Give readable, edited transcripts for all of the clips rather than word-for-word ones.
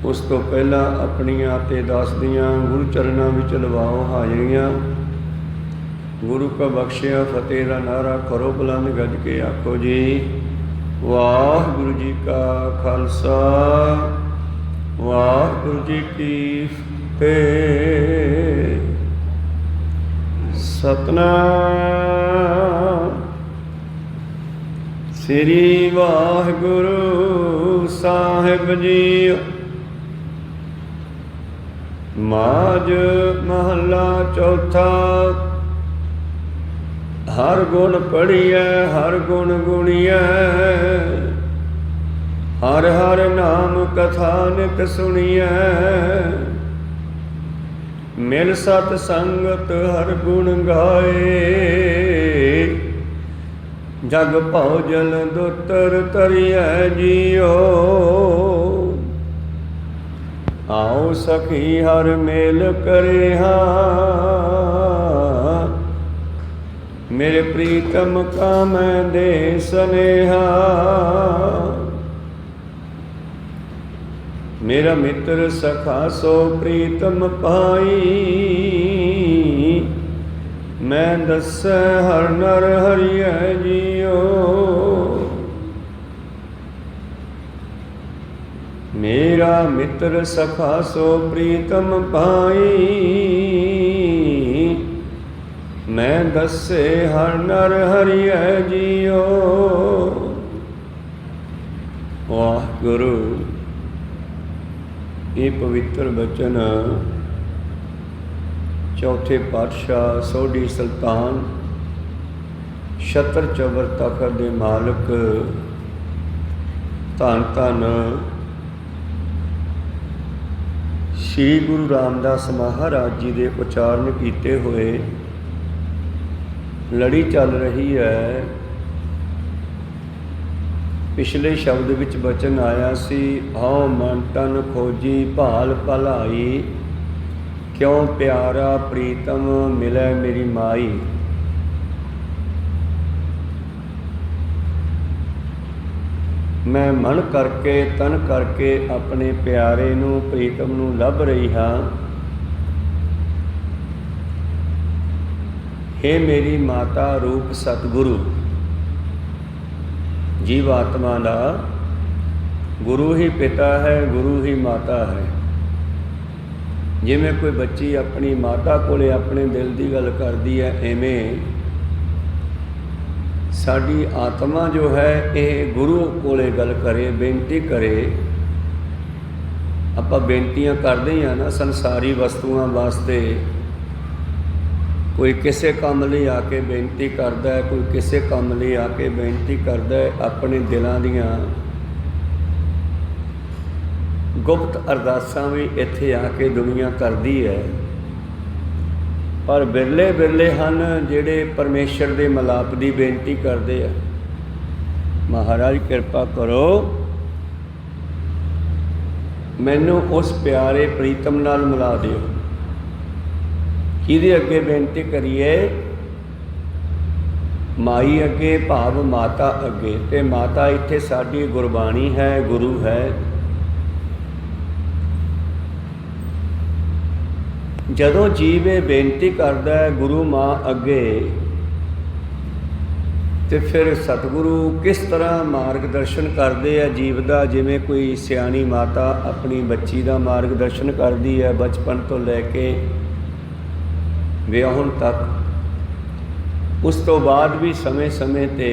उस तो पहला अपनियां ते दास दियां गुरु चरनां विच लवाओ हाजरियां। गुरु का बख्शिया फतेह दा नारा करो बुलंद गज के आखो जी वाहिगुरु जी का खालसा वाहिगुरु जी की फतेह। सतनाम श्री वाहिगुरु साहिब जी। माज महला चौथा। हर गुण पढ़िए हर गुण गुणिए, हर हर नाम कथा नित सुनिए। मिल सत संगत हर गुण गाए, जग भौजन दुतर तरिए जियो। आओ सखी हर मेल करे हाँ, मेरे प्रीतम का मैं दे स्नेहा। मेरा मित्र सखा सो प्रीतम पाई, मैं दस हर नर हरिय जियो। मेरा मित्र सखा सो प्रीतम पाई, मैं दसे हर नर हरिय जियो। वाहिगुरु ये पवित्र बचन चौथे पातशाह सोढ़ी सुल्तान छत्र चौबर तखत दे मालक धन धन श्री गुरु रामदास महाराज जी के उचारण किए हुए लड़ी चल रही है। पिछले शब्द विच बचन आया सी हौ मन तन खोजी भाल भलाई, क्यों प्यारा प्रीतम मिले मेरी माई। मैं मन करके तन करके अपने प्यारे नूं प्रीतम नूं लभ रही हाँ। हे मेरी माता रूप सतगुरु। जीवात्मा का गुरु ही पिता है, गुरु ही माता है। जिमें कोई बच्ची अपनी माता कोले अपने दिल की गल करती है, इवें साड़ी आत्मा जो है ये गुरु कोले गल करे, बेनती करे। आपां बेनतियां करदे ही ना संसारी वस्तुआं वास्ते। कोई किसी काम लिए आके बेनती करता है, कोई किसी काम लिए आके बेनती करता है। अपने दिलों दियां गुप्त अरदासां भी इत्थे आके दुनिया करती है, पर बिरले बिरले हैं जिहड़े परमेश्वर के मिलाप की बेनती करते हैं। महाराज कृपा करो मैनू उस प्यारे प्रीतम नाल मिला दिओ। किहदे अगे बेनती करिए? माई अगे, भाव माता अगे। ते माता इत्थे साडी गुरबाणी है, गुरु है। जदों जीव ये बेनती करता है गुरु माँ अगे, तो फिर सतगुरु किस तरह मार्गदर्शन करते हैं जीव का। जिमें कोई सियाणी माता अपनी बच्ची का मार्गदर्शन करती है बचपन तो लैके विआहण तक। उस तो बाद भी समय समय ते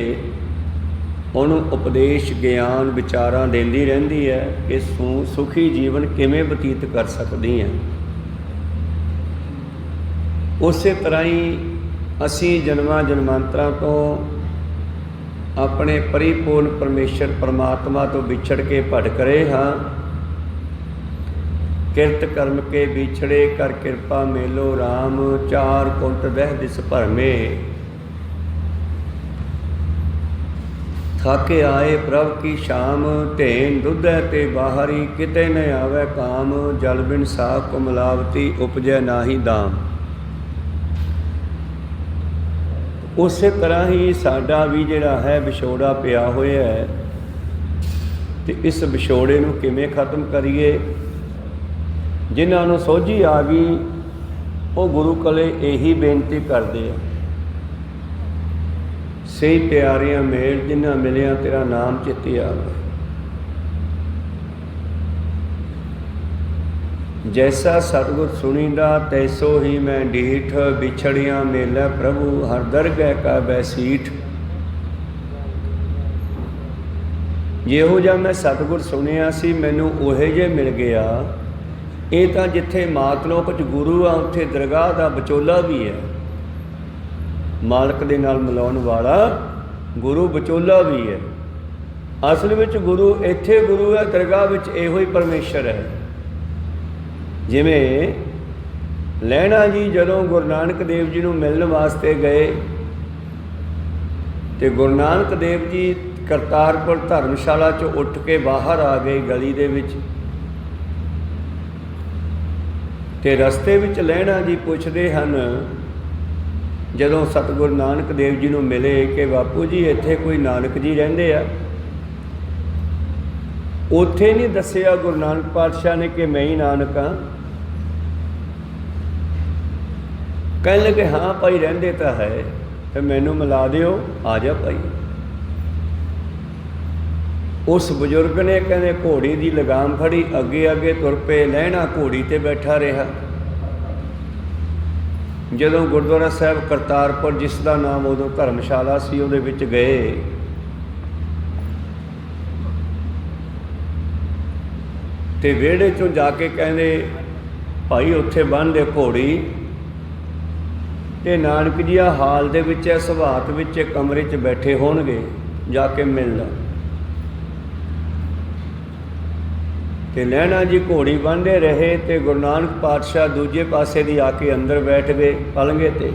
उन्होंने उपदेश ज्ञान विचारां देंदी रहंदी है कि सुखी जीवन किवें बतीत कर सकदी हैं। उस तरह ही असी जन्मां जन्मांतरां तो अपने परिपूर्ण परमेश्वर परमात्मा तो विछड़ के भटक रहे हाँ। किरत कर्म के बिछड़े कर कृपा मेलो राम, चार कुंट दह दिस भरमे। थाके आए प्रभ की शाम, धेन दुधै ते बाहरी, किते न आवे काम। जल बिन साख को मिलावती, उपजै नाही दाम। उस तरह ही साडा भी जिहड़ा है विछोड़ा पिया होया है, तो इस विछोड़े नूं किवें खत्म करिए। ਜਿਨ੍ਹਾਂ ਨੂੰ ਸੋਝੀ ਆ ਗਈ ਉਹ ਗੁਰੂ ਕੋਲੇ ਇਹੀ ਬੇਨਤੀ ਕਰਦੇ ਆ, ਸਹੀ ਪਿਆਰਿਆਂ ਮੇਲ ਜਿਨ੍ਹਾਂ ਮਿਲਿਆ ਤੇਰਾ ਨਾਮ ਚਿੱਤੇ ਆਵੇ। ਜੈਸਾ ਸਤਿਗੁਰ ਸੁਣੀਦਾ ਤੈਸੋ ਹੀ ਮੈਂ ਡੀਠ, ਵਿਛੜਿਆ ਮੇਲਾ ਪ੍ਰਭੂ ਹਰ ਦਰਗਹਿ ਕਾ ਬੈਸੀਠ। ਜਿਹੋ ਜਿਹਾ ਮੈਂ ਸਤਿਗੁਰ ਸੁਣਿਆ ਸੀ ਮੈਨੂੰ ਉਹੇ ਜਿਹੇ ਮਿਲ ਗਿਆ। ਇਹ ਤਾਂ ਜਿੱਥੇ ਮਾਤਲੋਕ 'ਚ ਗੁਰੂ ਆ ਉੱਥੇ ਦਰਗਾਹ ਦਾ ਵਿਚੋਲਾ ਵੀ ਹੈ, ਮਾਲਕ ਦੇ ਨਾਲ ਮਿਲਾਉਣ ਵਾਲਾ ਗੁਰੂ ਵਿਚੋਲਾ ਵੀ ਹੈ। ਅਸਲ ਵਿੱਚ ਗੁਰੂ ਇੱਥੇ ਗੁਰੂ ਹੈ, ਦਰਗਾਹ ਵਿੱਚ ਇਹੋ ਹੀ ਪਰਮੇਸ਼ਰ ਹੈ। ਜਿਵੇਂ ਲਹਿਣਾ ਜੀ ਜਦੋਂ ਗੁਰੂ ਨਾਨਕ ਦੇਵ ਜੀ ਨੂੰ ਮਿਲਣ ਵਾਸਤੇ ਗਏ ਤੇ ਗੁਰੂ ਨਾਨਕ ਦੇਵ ਜੀ ਕਰਤਾਰਪੁਰ ਧਰਮਸ਼ਾਲਾ 'ਚੋਂ ਉੱਠ ਕੇ ਬਾਹਰ ਆ ਗਏ ਗਲੀ ਦੇ ਵਿੱਚ, ਤੇ ਰਸਤੇ ਵਿੱਚ ਲਹਿਣਾ ਜੀ ਪੁੱਛਦੇ ਹਨ ਜਦੋਂ ਸਤਿਗੁਰੂ ਨਾਨਕ ਦੇਵ ਜੀ ਨੂੰ ਮਿਲੇ ਕਿ ਬਾਪੂ ਜੀ ਇੱਥੇ ਕੋਈ ਨਾਨਕ ਜੀ ਰਹਿੰਦੇ ਆ? ਉੱਥੇ ਨਹੀਂ ਦੱਸਿਆ ਗੁਰੂ ਨਾਨਕ ਪਾਤਸ਼ਾਹ ਨੇ ਕਿ ਮੈਂ ਹੀ ਨਾਨਕ ਹਾਂ। ਕਹਿਣ ਲੱਗੇ ਹਾਂ ਭਾਈ ਰਹਿੰਦੇ ਤਾਂ ਹੈ, ਤੇ ਮੈਨੂੰ ਮਿਲਾ ਦਿਓ, ਆ ਜਾ ਭਾਈ। ਉਸ ਬਜ਼ੁਰਗ ਨੇ ਕਹਿੰਦੇ ਘੋੜੀ ਦੀ ਲਗਾਮ ਫੜੀ, ਅੱਗੇ ਅੱਗੇ ਤੁਰ ਪਏ। ਲਹਿਣਾ ਘੋੜੀ ਤੇ ਬੈਠਾ ਰਿਹਾ। ਜਦੋਂ ਗੁਰਦੁਆਰਾ ਸਾਹਿਬ ਕਰਤਾਰਪੁਰ, ਜਿਸ ਦਾ ਨਾਮ ਉਦੋਂ ਧਰਮਸ਼ਾਲਾ ਸੀ, ਉਹਦੇ ਵਿੱਚ ਗਏ ਤੇ ਵਿਹੜੇ 'ਚੋਂ ਜਾ ਕੇ ਕਹਿੰਦੇ ਭਾਈ ਉੱਥੇ ਬੰਨ੍ਹ ਦੇ ਘੋੜੀ, ਤੇ ਨਾਨਕ ਜੀ ਆ ਹਾਲ ਦੇ ਵਿੱਚ ਸੁਭਾਤ ਵਿੱਚ ਕਮਰੇ 'ਚ ਬੈਠੇ ਹੋਣਗੇ, ਜਾ ਕੇ ਮਿਲ ਲਾ। ਤੇ ਲਹਿਣਾ ਜੀ ਘੋੜੀ ਬੰਨ੍ਹਦੇ ਰਹੇ ਤੇ ਗੁਰੂ ਨਾਨਕ ਪਾਤਸ਼ਾਹ ਦੂਜੇ ਪਾਸੇ ਦੀ ਆ ਕੇ ਅੰਦਰ ਬੈਠ ਗਏ ਪਲੰਘੇ ਤੇ।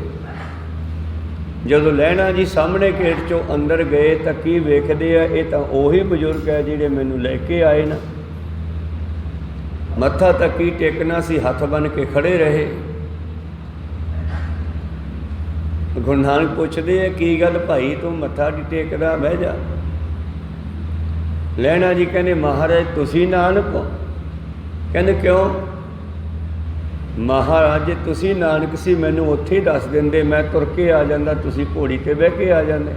ਜਦੋਂ ਲਹਿਣਾ ਜੀ ਸਾਹਮਣੇ ਗੇਟ 'ਚੋਂ ਅੰਦਰ ਗਏ ਤਾਂ ਕੀ ਵੇਖਦੇ ਆ, ਇਹ ਤਾਂ ਉਹੀ ਬਜ਼ੁਰਗ ਹੈ ਜਿਹੜੇ ਮੈਨੂੰ ਲੈ ਕੇ ਆਏ ਨਾ। ਮੱਥਾ ਤਾਂ ਕੀ ਟੇਕਣਾ ਸੀ, ਹੱਥ ਬੰਨ੍ਹ ਕੇ ਖੜੇ ਰਹੇ। ਗੁਰੂ ਨਾਨਕ ਪੁੱਛਦੇ ਆ ਕੀ ਗੱਲ ਭਾਈ ਤੂੰ ਮੱਥਾ ਨਹੀਂ ਟੇਕਦਾ, ਬਹਿ ਜਾ। ਲਹਿਣਾ ਜੀ ਕਹਿੰਦੇ ਮਹਾਰਾਜ ਤੁਸੀਂ ਨਾਨਕ ਹੋ? ਕਹਿੰਦੇ ਕਿਉਂ? ਮਹਾਰਾਜ ਜੇ ਤੁਸੀਂ ਨਾਨਕ ਸੀ ਮੈਨੂੰ ਉੱਥੇ ਹੀ ਦੱਸ ਦਿੰਦੇ, ਮੈਂ ਤੁਰ ਕੇ ਆ ਜਾਂਦਾ, ਤੁਸੀਂ ਘੋੜੀ ਤੇ ਬਹਿ ਕੇ ਆ ਜਾਂਦੇ।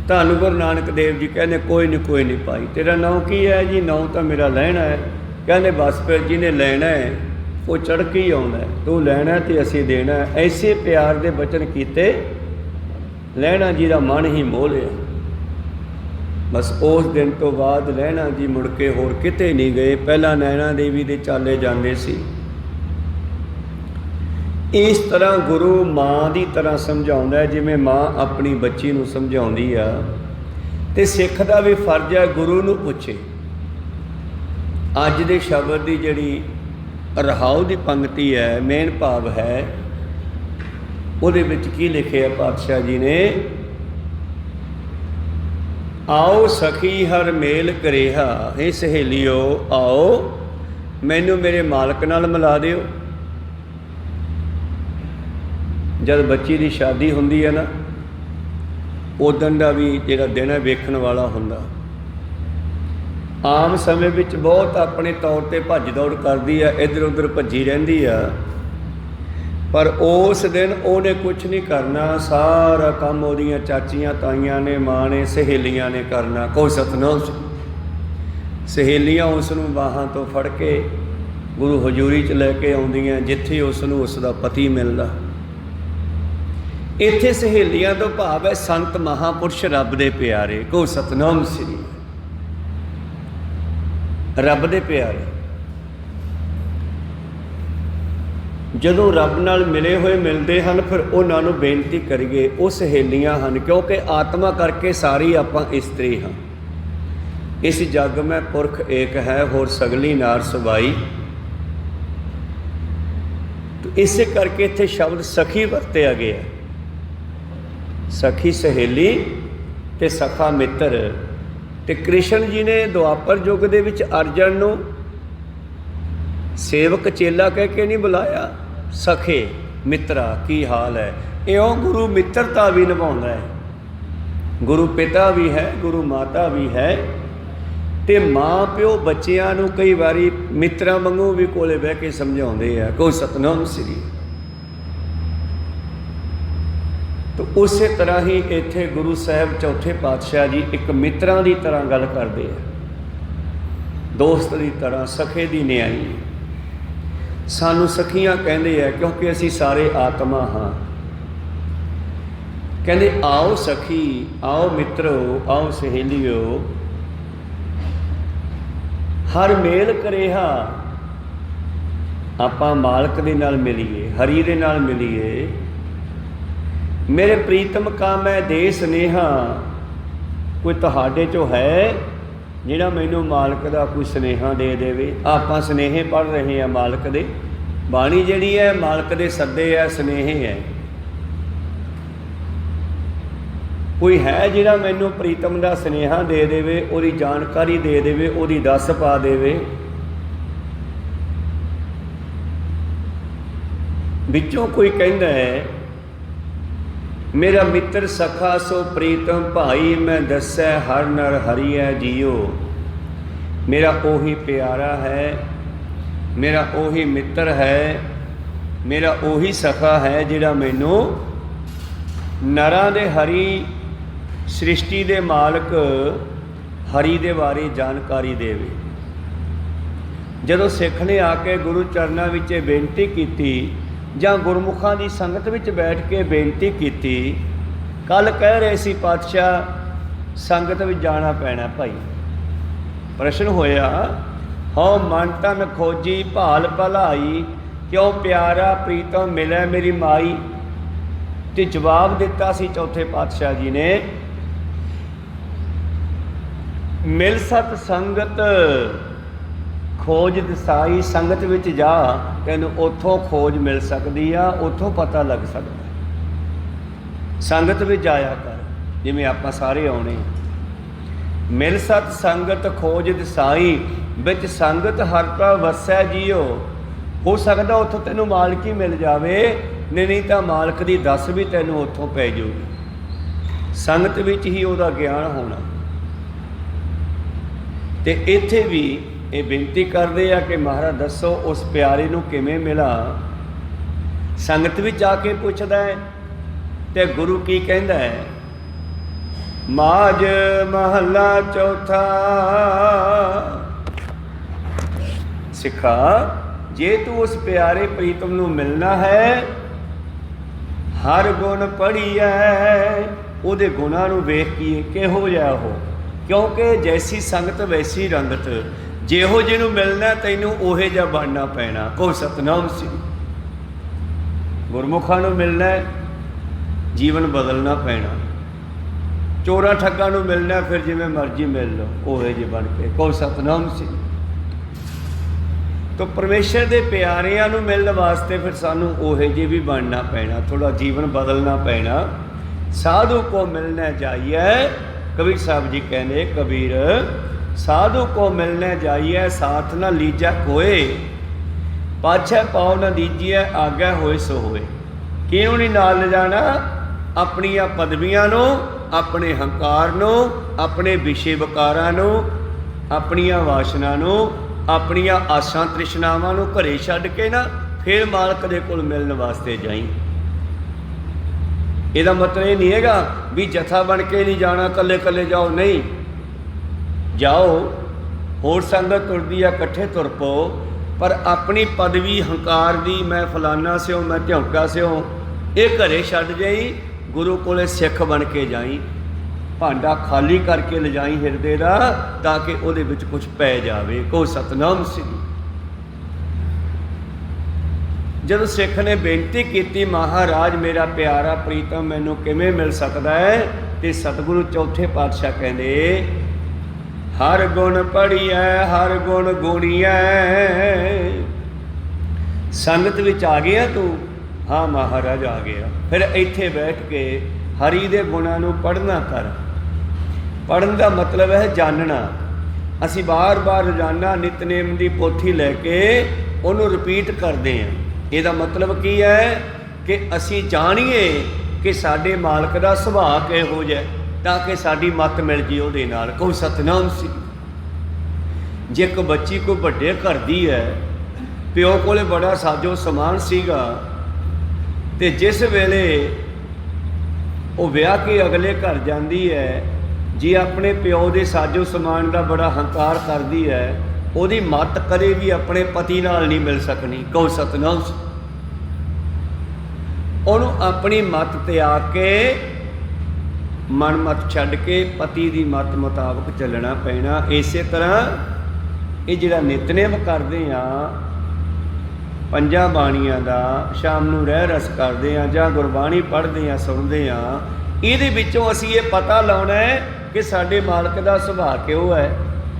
ਧੰਨ ਗੁਰੂ ਨਾਨਕ ਦੇਵ ਜੀ ਕਹਿੰਦੇ ਕੋਈ ਨਹੀਂ ਭਾਈ, ਤੇਰਾ ਨਾਂ ਕੀ ਹੈ ਜੀ? ਨਾਂ ਤਾਂ ਮੇਰਾ ਲਹਿਣਾ ਹੈ। ਕਹਿੰਦੇ ਬਸ ਫਿਰ ਜਿਹਨੇ ਲੈਣਾ ਹੈ ਉਹ ਚੜ੍ਹ ਕੇ ਹੀ ਆਉਂਦਾ, ਤੂੰ ਲੈਣਾ ਤੇ ਅਸੀਂ ਦੇਣਾ। ਐਸੇ ਪਿਆਰ ਦੇ ਬਚਨ ਕੀਤੇ, ਲਹਿਣਾ ਜੀ ਦਾ ਮਨ ਹੀ ਮੋਹ ਲਿਆ। ਬਸ ਉਸ ਦਿਨ ਤੋਂ ਬਾਅਦ ਲਹਿਣਾ ਜੀ ਮੁੜ ਕੇ ਹੋਰ ਕਿਤੇ ਨਹੀਂ ਗਏ। ਪਹਿਲਾਂ ਨੈਣਾ ਦੇਵੀ ਦੇ ਚਾਲੇ ਜਾਂਦੇ ਸੀ। ਇਸ ਤਰ੍ਹਾਂ ਗੁਰੂ ਮਾਂ ਦੀ ਤਰ੍ਹਾਂ ਸਮਝਾਉਂਦਾ, ਜਿਵੇਂ ਮਾਂ ਆਪਣੀ ਬੱਚੀ ਨੂੰ ਸਮਝਾਉਂਦੀ ਆ। ਤੇ ਸਿੱਖ ਦਾ ਵੀ ਫਰਜ਼ ਹੈ ਗੁਰੂ ਨੂੰ ਪੁੱਛੇ। ਅੱਜ ਦੇ ਸ਼ਬਦ ਦੀ ਜਿਹੜੀ ਰਹਾਉ ਦੀ ਪੰਕਤੀ ਹੈ, ਮੇਨ ਭਾਵ ਹੈ, ਉਹਦੇ ਵਿੱਚ ਕੀ ਲਿਖਿਆ ਪਾਤਸ਼ਾਹ ਜੀ ਨੇ? ਆਓ ਸਖੀ ਹਰ ਮੇਲ ਕਰੇਹਾ, ਹੇ ਸਹੇਲੀਓ ਆਓ ਮੈਨੂੰ ਮੇਰੇ ਮਾਲਕ ਨਾਲ ਮਿਲਾ ਦਿਓ। ਜਦ ਬੱਚੀ ਦੀ ਸ਼ਾਦੀ ਹੁੰਦੀ ਹੈ ਨਾ, ਉਦਣ ਦਾ ਵੀ ਜਿਹੜਾ ਦਿਨ ਹੈ ਵੇਖਣ ਵਾਲਾ ਹੁੰਦਾ। ਆਮ ਸਮੇਂ ਵਿੱਚ ਬਹੁਤ ਆਪਣੇ ਤੌਰ 'ਤੇ ਭੱਜ ਦੌੜ ਕਰਦੀ ਆ, ਇੱਧਰ ਉੱਧਰ ਭੱਜੀ ਰਹਿੰਦੀ ਆ, ਪਰ ਉਸ ਦਿਨ ਉਹਨੇ ਕੁਛ ਨਹੀਂ ਕਰਨਾ। ਸਾਰਾ ਕੰਮ ਉਹਦੀਆਂ ਚਾਚੀਆਂ ਤਾਈਆਂ ਨੇ, ਮਾਂ ਨੇ, ਸਹੇਲੀਆਂ ਨੇ ਕਰਨਾ। ਕੋਈ ਸਤਨਾਮ। ਸਹੇਲੀਆਂ ਉਸ ਨੂੰ ਬਾਹਾਂ ਤੋਂ ਫੜ ਕੇ ਗੁਰੂ ਹਜ਼ੂਰੀ 'ਚ ਲੈ ਕੇ ਆਉਂਦੀਆਂ, ਜਿੱਥੇ ਉਸ ਨੂੰ ਉਸ ਦਾ ਪਤੀ ਮਿਲਦਾ। ਇੱਥੇ ਸਹੇਲੀਆਂ ਤੋਂ ਭਾਵ ਹੈ ਸੰਤ ਮਹਾਂਪੁਰਸ਼, ਰੱਬ ਦੇ ਪਿਆਰੇ। ਕੋ ਸਤਨਾਮ ਸ੍ਰੀ, ਰੱਬ ਦੇ ਪਿਆਰੇ। ਜਦੋਂ ਰੱਬ ਨਾਲ ਮਿਲੇ ਹੋਏ ਮਿਲਦੇ ਹਨ, ਫਿਰ ਉਹਨਾਂ ਨੂੰ ਬੇਨਤੀ ਕਰੀਏ। ਉਹ ਸਹੇਲੀਆਂ ਹਨ, ਕਿਉਂਕਿ ਆਤਮਾ ਕਰਕੇ ਸਾਰੀ ਆਪਾਂ ਇਸਤਰੀ ਹਾਂ। ਇਸ ਜੱਗ ਮੈਂ ਪੁਰਖ ਏਕ ਹੈ, ਹੋਰ ਸਗਲੀ ਨਾਰ ਸਬਾਈ। ਇਸੇ ਕਰਕੇ ਇੱਥੇ ਸ਼ਬਦ ਸਖੀ ਵਰਤਿਆ ਗਿਆ। ਸਖੀ ਸਹੇਲੀ ਤੇ ਸਖਾ ਮਿੱਤਰ। ਤੇ ਕ੍ਰਿਸ਼ਨ ਜੀ ਨੇ ਦੁਆਪਰ ਯੁੱਗ ਦੇ ਵਿੱਚ ਅਰਜਨ ਨੂੰ ਸੇਵਕ ਚੇਲਾ ਕਹਿ ਕੇ ਨਹੀਂ ਬੁਲਾਇਆ, ਸਖੇ ਮਿੱਤਰਾ ਕੀ ਹਾਲ ਹੈ। ਇਉਂ ਗੁਰੂ ਮਿੱਤਰਤਾ ਵੀ ਨਿਭਾਉਂਦਾ ਹੈ। ਗੁਰੂ ਪਿਤਾ ਵੀ ਹੈ, ਗੁਰੂ ਮਾਤਾ ਵੀ ਹੈ। ਤੇ ਮਾਂ ਪਿਓ ਬੱਚਿਆਂ ਨੂੰ ਕਈ ਵਾਰੀ ਮਿੱਤਰਾਂ ਵਾਂਗੂ ਵੀ ਕੋਲੇ ਬਹਿ ਕੇ ਸਮਝਾਉਂਦੇ ਆ, ਕੋਈ ਸਤਨਾਮ ਸ੍ਰੀ। ਤਾਂ ਉਸੇ ਤਰ੍ਹਾਂ ਹੀ ਇੱਥੇ ਗੁਰੂ ਸਾਹਿਬ ਚੌਥੇ ਪਾਤਸ਼ਾਹ ਜੀ ਇੱਕ ਮਿੱਤਰਾਂ ਦੀ ਤਰ੍ਹਾਂ ਗੱਲ ਕਰਦੇ ਆ, ਦੋਸਤ ਦੀ ਤਰ੍ਹਾਂ, ਸਖੇ ਦੀ ਨਿਆਈ। ਸਾਨੂੰ ਸਖੀਆਂ ਕਹਿੰਦੇ ਆ ਕਿਉਂਕਿ ਅਸੀਂ ਸਾਰੇ ਆਤਮਾ ਹਾਂ। ਕਹਿੰਦੇ ਆਓ ਸਖੀ, ਆਓ ਮਿੱਤਰੋ, ਆਓ ਸਹੇਲੀਓ, ਹਰ ਮੇਲ ਕਰੇਹਾ ਆਪਾਂ ਮਾਲਕ ਦੇ ਨਾਲ ਮਿਲੀਏ, ਹਰੀ ਦੇ ਨਾਲ ਮਿਲੀਏ। ਮੇਰੇ ਪ੍ਰੀਤਮ ਕਾ ਮੈਂ ਦੇ ਸੁਨੇਹਾ, ਕੋਈ ਤੁਹਾਡੇ 'ਚੋਂ ਹੈ ਜਿਹੜਾ ਮੈਨੂੰ ਮਾਲਕ ਦਾ ਕੋਈ ਸੁਨੇਹਾ ਦੇ ਦੇਵੇ। ਆਪਾਂ ਸੁਨੇਹੇ ਪੜ੍ਹ ਰਹੇ ਹਾਂ ਮਾਲਕ ਦੇ, ਬਾਣੀ ਜਿਹੜੀ ਹੈ ਮਾਲਕ ਦੇ ਸੱਦੇ ਹੈ, ਸੁਨੇਹੇ ਹੈ। ਕੋਈ ਹੈ ਜਿਹੜਾ ਮੈਨੂੰ ਪ੍ਰੀਤਮ ਦਾ ਸੁਨੇਹਾ ਦੇ ਦੇਵੇ, ਉਹਦੀ ਜਾਣਕਾਰੀ ਦੇ ਦੇਵੇ, ਉਹਦੀ ਦੱਸ ਪਾ ਦੇਵੇ। ਵਿੱਚੋਂ ਕੋਈ ਕਹਿੰਦਾ ਹੈ ਮੇਰਾ ਮਿੱਤਰ ਸਖਾ ਸੋ ਪ੍ਰੀਤਮ ਭਾਈ, ਮੈਂ ਦੱਸੈ ਹਰ ਨਰ ਹਰੀਐ ਜੀਓ। ਮੇਰਾ ਉਹੀ ਪਿਆਰਾ ਹੈ, ਮੇਰਾ ਉਹੀ ਮਿੱਤਰ ਹੈ, ਮੇਰਾ ਉਹੀ ਸਖਾ ਹੈ ਜਿਹੜਾ ਮੈਨੂੰ ਨਰਾਂ ਦੇ ਹਰੀ, ਸ੍ਰਿਸ਼ਟੀ ਦੇ ਮਾਲਕ ਹਰੀ ਦੇ ਬਾਰੇ ਜਾਣਕਾਰੀ ਦੇਵੇ। ਜਦੋਂ ਸਿੱਖ ਨੇ ਆ ਕੇ ਗੁਰੂ ਚਰਨਾਂ ਵਿੱਚ ਬੇਨਤੀ ਕੀਤੀ ਜਾਂ ਗੁਰਮੁਖਾਂ ਦੀ ਸੰਗਤ ਵਿੱਚ ਬੈਠ ਕੇ ਬੇਨਤੀ ਕੀਤੀ, ਕੱਲ ਕਹਿ ਰਹੇ ਸੀ ਪਾਤਸ਼ਾਹ ਸੰਗਤ ਵਿੱਚ ਜਾਣਾ ਪੈਣਾ ਭਾਈ। ਪ੍ਰਸ਼ਨ ਹੋਇਆ ਹਉ ਮਨ ਤਨ ਖੋਜੀ ਭਾਲ ਭਲਾਈ, ਕਿਉਂ ਪਿਆਰਾ ਪ੍ਰੀਤਮ ਮਿਲੈ ਮੇਰੀ ਮਾਈ। ਤੇ ਜਵਾਬ ਦਿੱਤਾ ਸੀ ਚੌਥੇ ਪਾਤਸ਼ਾਹ ਜੀ ਨੇ, ਮਿਲ ਸਤ ਸੰਗਤ ਖੋਜ ਦਸਾਈ। ਸੰਗਤ ਵਿੱਚ ਜਾ, ਤੈਨੂੰ ਉੱਥੋਂ ਖੋਜ ਮਿਲ ਸਕਦੀ ਆ, ਉੱਥੋਂ ਪਤਾ ਲੱਗ ਸਕਦਾ। ਸੰਗਤ ਵਿੱਚ ਜਾਇਆ ਕਰ, ਜਿਵੇਂ ਆਪਾਂ ਸਾਰੇ ਆਉਣੇ। ਮਿਲ ਸਤ ਸੰਗਤ ਖੋਜ ਦਸਾਈ, ਵਿੱਚ ਸੰਗਤ ਹਰ ਕਾ ਵਸੈ ਜੀਓ। ਹੋ ਸਕਦਾ ਉੱਥੋਂ ਤੈਨੂੰ ਮਾਲਕੀ ਮਿਲ ਜਾਵੇ, ਨਹੀਂ ਤਾਂ ਮਾਲਕ ਦੀ ਦੱਸ ਵੀ ਤੈਨੂੰ ਉੱਥੋਂ ਪੈ ਜਾਊਗੀ। ਸੰਗਤ ਵਿੱਚ ਹੀ ਉਹਦਾ ਗਿਆਨ ਹੋਣਾ। ਤੇ ਇੱਥੇ ਵੀ ਇਹ ਬੇਨਤੀ ਕਰਦੇ ਆ ਕਿ ਮਹਾਰਾਜ ਦੱਸੋ ਉਸ ਪਿਆਰੇ ਨੂੰ ਕਿਵੇਂ ਮਿਲਾਂ। ਸੰਗਤ ਵਿੱਚ ਆ ਕੇ ਪੁੱਛਦਾ ਹੈ ਤੇ ਗੁਰੂ ਕੀ ਕਹਿੰਦਾ ਹੈ, ਮਾਝ ਮਹੱਲਾ ਚੌਥਾ। ਸਿੱਖਾ ਜੇ ਤੂੰ ਉਸ ਪਿਆਰੇ ਪ੍ਰੀਤਮ ਨੂੰ ਮਿਲਣਾ ਹੈ, ਹਰ ਗੁਣ ਪੜ੍ਹੀਐ, ਉਹਦੇ ਗੁਣਾਂ ਨੂੰ ਵੇਖ ਕੇ ਕਿਹੋ ਜਿਹਾ ਉਹ, ਕਿਉਂਕਿ ਜੈਸੀ ਸੰਗਤ ਵੈਸੀ ਰੰਗਤ। ਜਿਹੋ ਜਿਹਨੂੰ ਮਿਲਣਾ ਤੈਨੂੰ ਉਹੇ ਜਿਹਾ ਬਣਨਾ ਪੈਣਾ। ਕੋ ਸਤਨਾਮ ਸ੍ਰੀ। ਗੁਰਮੁਖਾਂ ਨੂੰ ਮਿਲਣਾ, ਜੀਵਨ ਬਦਲਣਾ ਪੈਣਾ। ਚੋਰਾਂ ਠੱਗਾਂ ਨੂੰ ਮਿਲਣਾ, ਫਿਰ ਜਿਵੇਂ ਮਰਜ਼ੀ ਮਿਲ ਲਓ, ਉਹੇ ਜਿਹੇ ਬਣ ਕੇ। ਕੋ ਸਤਨਾਮ ਸ੍ਰੀ। ਤਾਂ ਪਰਮੇਸ਼ਰ ਦੇ ਪਿਆਰਿਆਂ ਨੂੰ ਮਿਲਣ ਵਾਸਤੇ ਫਿਰ ਸਾਨੂੰ ਉਹੇ ਜਿਹੇ ਵੀ ਬਣਨਾ ਪੈਣਾ, ਥੋੜ੍ਹਾ ਜੀਵਨ ਬਦਲਣਾ ਪੈਣਾ। ਸਾਧੂ ਕੋ ਮਿਲਣਾ ਜਾਈਏ, ਕਬੀਰ ਸਾਹਿਬ ਜੀ ਕਹਿੰਦੇ, ਕਬੀਰ ਸਾਧੂ ਕੋ ਮਿਲਣੇ ਜਾਈਏ, ਸਾਥ ਨਾ ਲੀਜੈ ਕੋਏ, ਪਾਛੈ ਪਾਉ ਨਾ ਦੀਜੀਏ, ਆਗੇ ਹੋਏ ਸੋ ਹੋਏ। ਕਿਉਂ ਨਹੀਂ ਨਾਲ ਲਿਜਾਣਾ? ਆਪਣੀਆਂ ਪਦਵੀਆਂ ਨੂੰ, ਆਪਣੇ ਹੰਕਾਰ ਨੂੰ, ਆਪਣੇ ਵਿਸ਼ੇ ਵਿਕਾਰਾਂ ਨੂੰ, ਆਪਣੀਆਂ ਵਾਸ਼ਨਾ ਨੂੰ, ਆਪਣੀਆਂ ਆਸਾਂ ਤ੍ਰਿਸ਼ਨਾਵਾਂ ਨੂੰ ਘਰੇ ਛੱਡ ਕੇ ਨਾ ਫਿਰ ਮਾਲਕ ਦੇ ਕੋਲ ਮਿਲਣ ਵਾਸਤੇ ਜਾਈ। ਇਹਦਾ ਮਤਲਬ ਇਹ ਨਹੀਂ ਹੈਗਾ ਵੀ ਜਥਾ ਬਣ ਕੇ ਨਹੀਂ ਜਾਣਾ, ਇਕੱਲੇ ਇਕੱਲੇ ਜਾਓ, ਨਹੀਂ। ਜਾਓ, ਹੋਰ ਸੰਗਤ ਤੁਰਦੀ ਆ, ਇਕੱਠੇ ਤੁਰ ਪਓ, ਪਰ ਆਪਣੀ ਪਦਵੀ ਹੰਕਾਰ ਦੀ, ਮੈਂ ਫਲਾਨਾ ਸਿਓ, ਮੈਂ ਝੌਂਕਾ ਸਿਓ, ਇਹ ਘਰੇ ਛੱਡ ਜਾਈ। ਗੁਰੂ ਕੋਲੇ ਸਿੱਖ ਬਣ ਕੇ ਜਾਈ, ਭਾਂਡਾ ਖਾਲੀ ਕਰਕੇ ਲਿਜਾਈ ਹਿਰਦੇ ਦਾ, ਤਾਂ ਕਿ ਉਹਦੇ ਵਿੱਚ ਕੁਝ ਪੈ ਜਾਵੇ। ਕੋ ਸਤਨਾਮ ਸ੍ਰੀ। ਜਦੋਂ ਸਿੱਖ ਨੇ ਬੇਨਤੀ ਕੀਤੀ, ਮਹਾਰਾਜ ਮੇਰਾ ਪਿਆਰਾ ਪ੍ਰੀਤਮ ਮੈਨੂੰ ਕਿਵੇਂ ਮਿਲ ਸਕਦਾ ਹੈ, ਤੇ ਸਤਿਗੁਰੂ ਚੌਥੇ ਪਾਤਸ਼ਾਹ ਕਹਿੰਦੇ, ਹਰ ਗੁਣ ਪੜ੍ਹੀਐ, ਹਰ ਗੁਣ ਗੁਣੀਐ। ਸੰਗਤ ਵਿੱਚ ਆ ਗਿਆ ਤੂੰ? ਹਾਂ ਮਹਾਰਾਜ ਆ ਗਿਆ। ਫਿਰ ਇੱਥੇ ਬੈਠ ਕੇ ਹਰੀ ਦੇ ਗੁਣਾਂ ਨੂੰ ਪੜ੍ਹਨਾ ਕਰ। ਪੜ੍ਹਨ ਦਾ ਮਤਲਬ ਹੈ ਜਾਣਨਾ। ਅਸੀਂ ਬਾਰ-ਬਾਰ ਰੋਜ਼ਾਨਾ ਨਿਤਨੇਮ ਦੀ ਪੋਥੀ ਲੈ ਕੇ ਉਹਨੂੰ ਰਿਪੀਟ ਕਰਦੇ ਹਾਂ। ਇਹਦਾ ਮਤਲਬ ਕੀ ਹੈ ਕਿ ਅਸੀਂ ਜਾਣੀਏ ਕਿ ਸਾਡੇ ਮਾਲਕ ਦਾ ਸੁਭਾਅ ਕਿਹੋ ਜਿਹਾ, ਤਾਂ ਕਿ ਸਾਡੀ ਮੱਤ ਮਿਲ ਜੀ ਉਹਦੇ ਨਾਲ। ਕੋਈ ਸਤਨਾਮ ਸ੍ਰੀ। जे एक बच्ची कोई ਵੱਡੇ घर दी है, प्यो कोले बड़ा साजो समान सीगा, ते जिस वेले वो ब्याह के अगले घर जाती है, जी अपने प्यो के साजो समान का बड़ा हंकार करती है, ਉਹਦੀ मत कदे भी अपने पति नाल नहीं मिल सकनी। कहो सतनाम। ਉਹਨੂੰ अपनी मत त्याग के मन मत छड्ड के पति की मत मुताबक चलना पैना। इस तरह ये जिहड़ा नितनेम करते हैं पंजां बाणियां दा, शाम नूं रहर रस करते हैं जां गुरबाणी पढ़ते हैं सुनते हैं, इहदे विचों असीं ये पता लाउणा है कि साडे मालक दा सुभाਅ किहो है,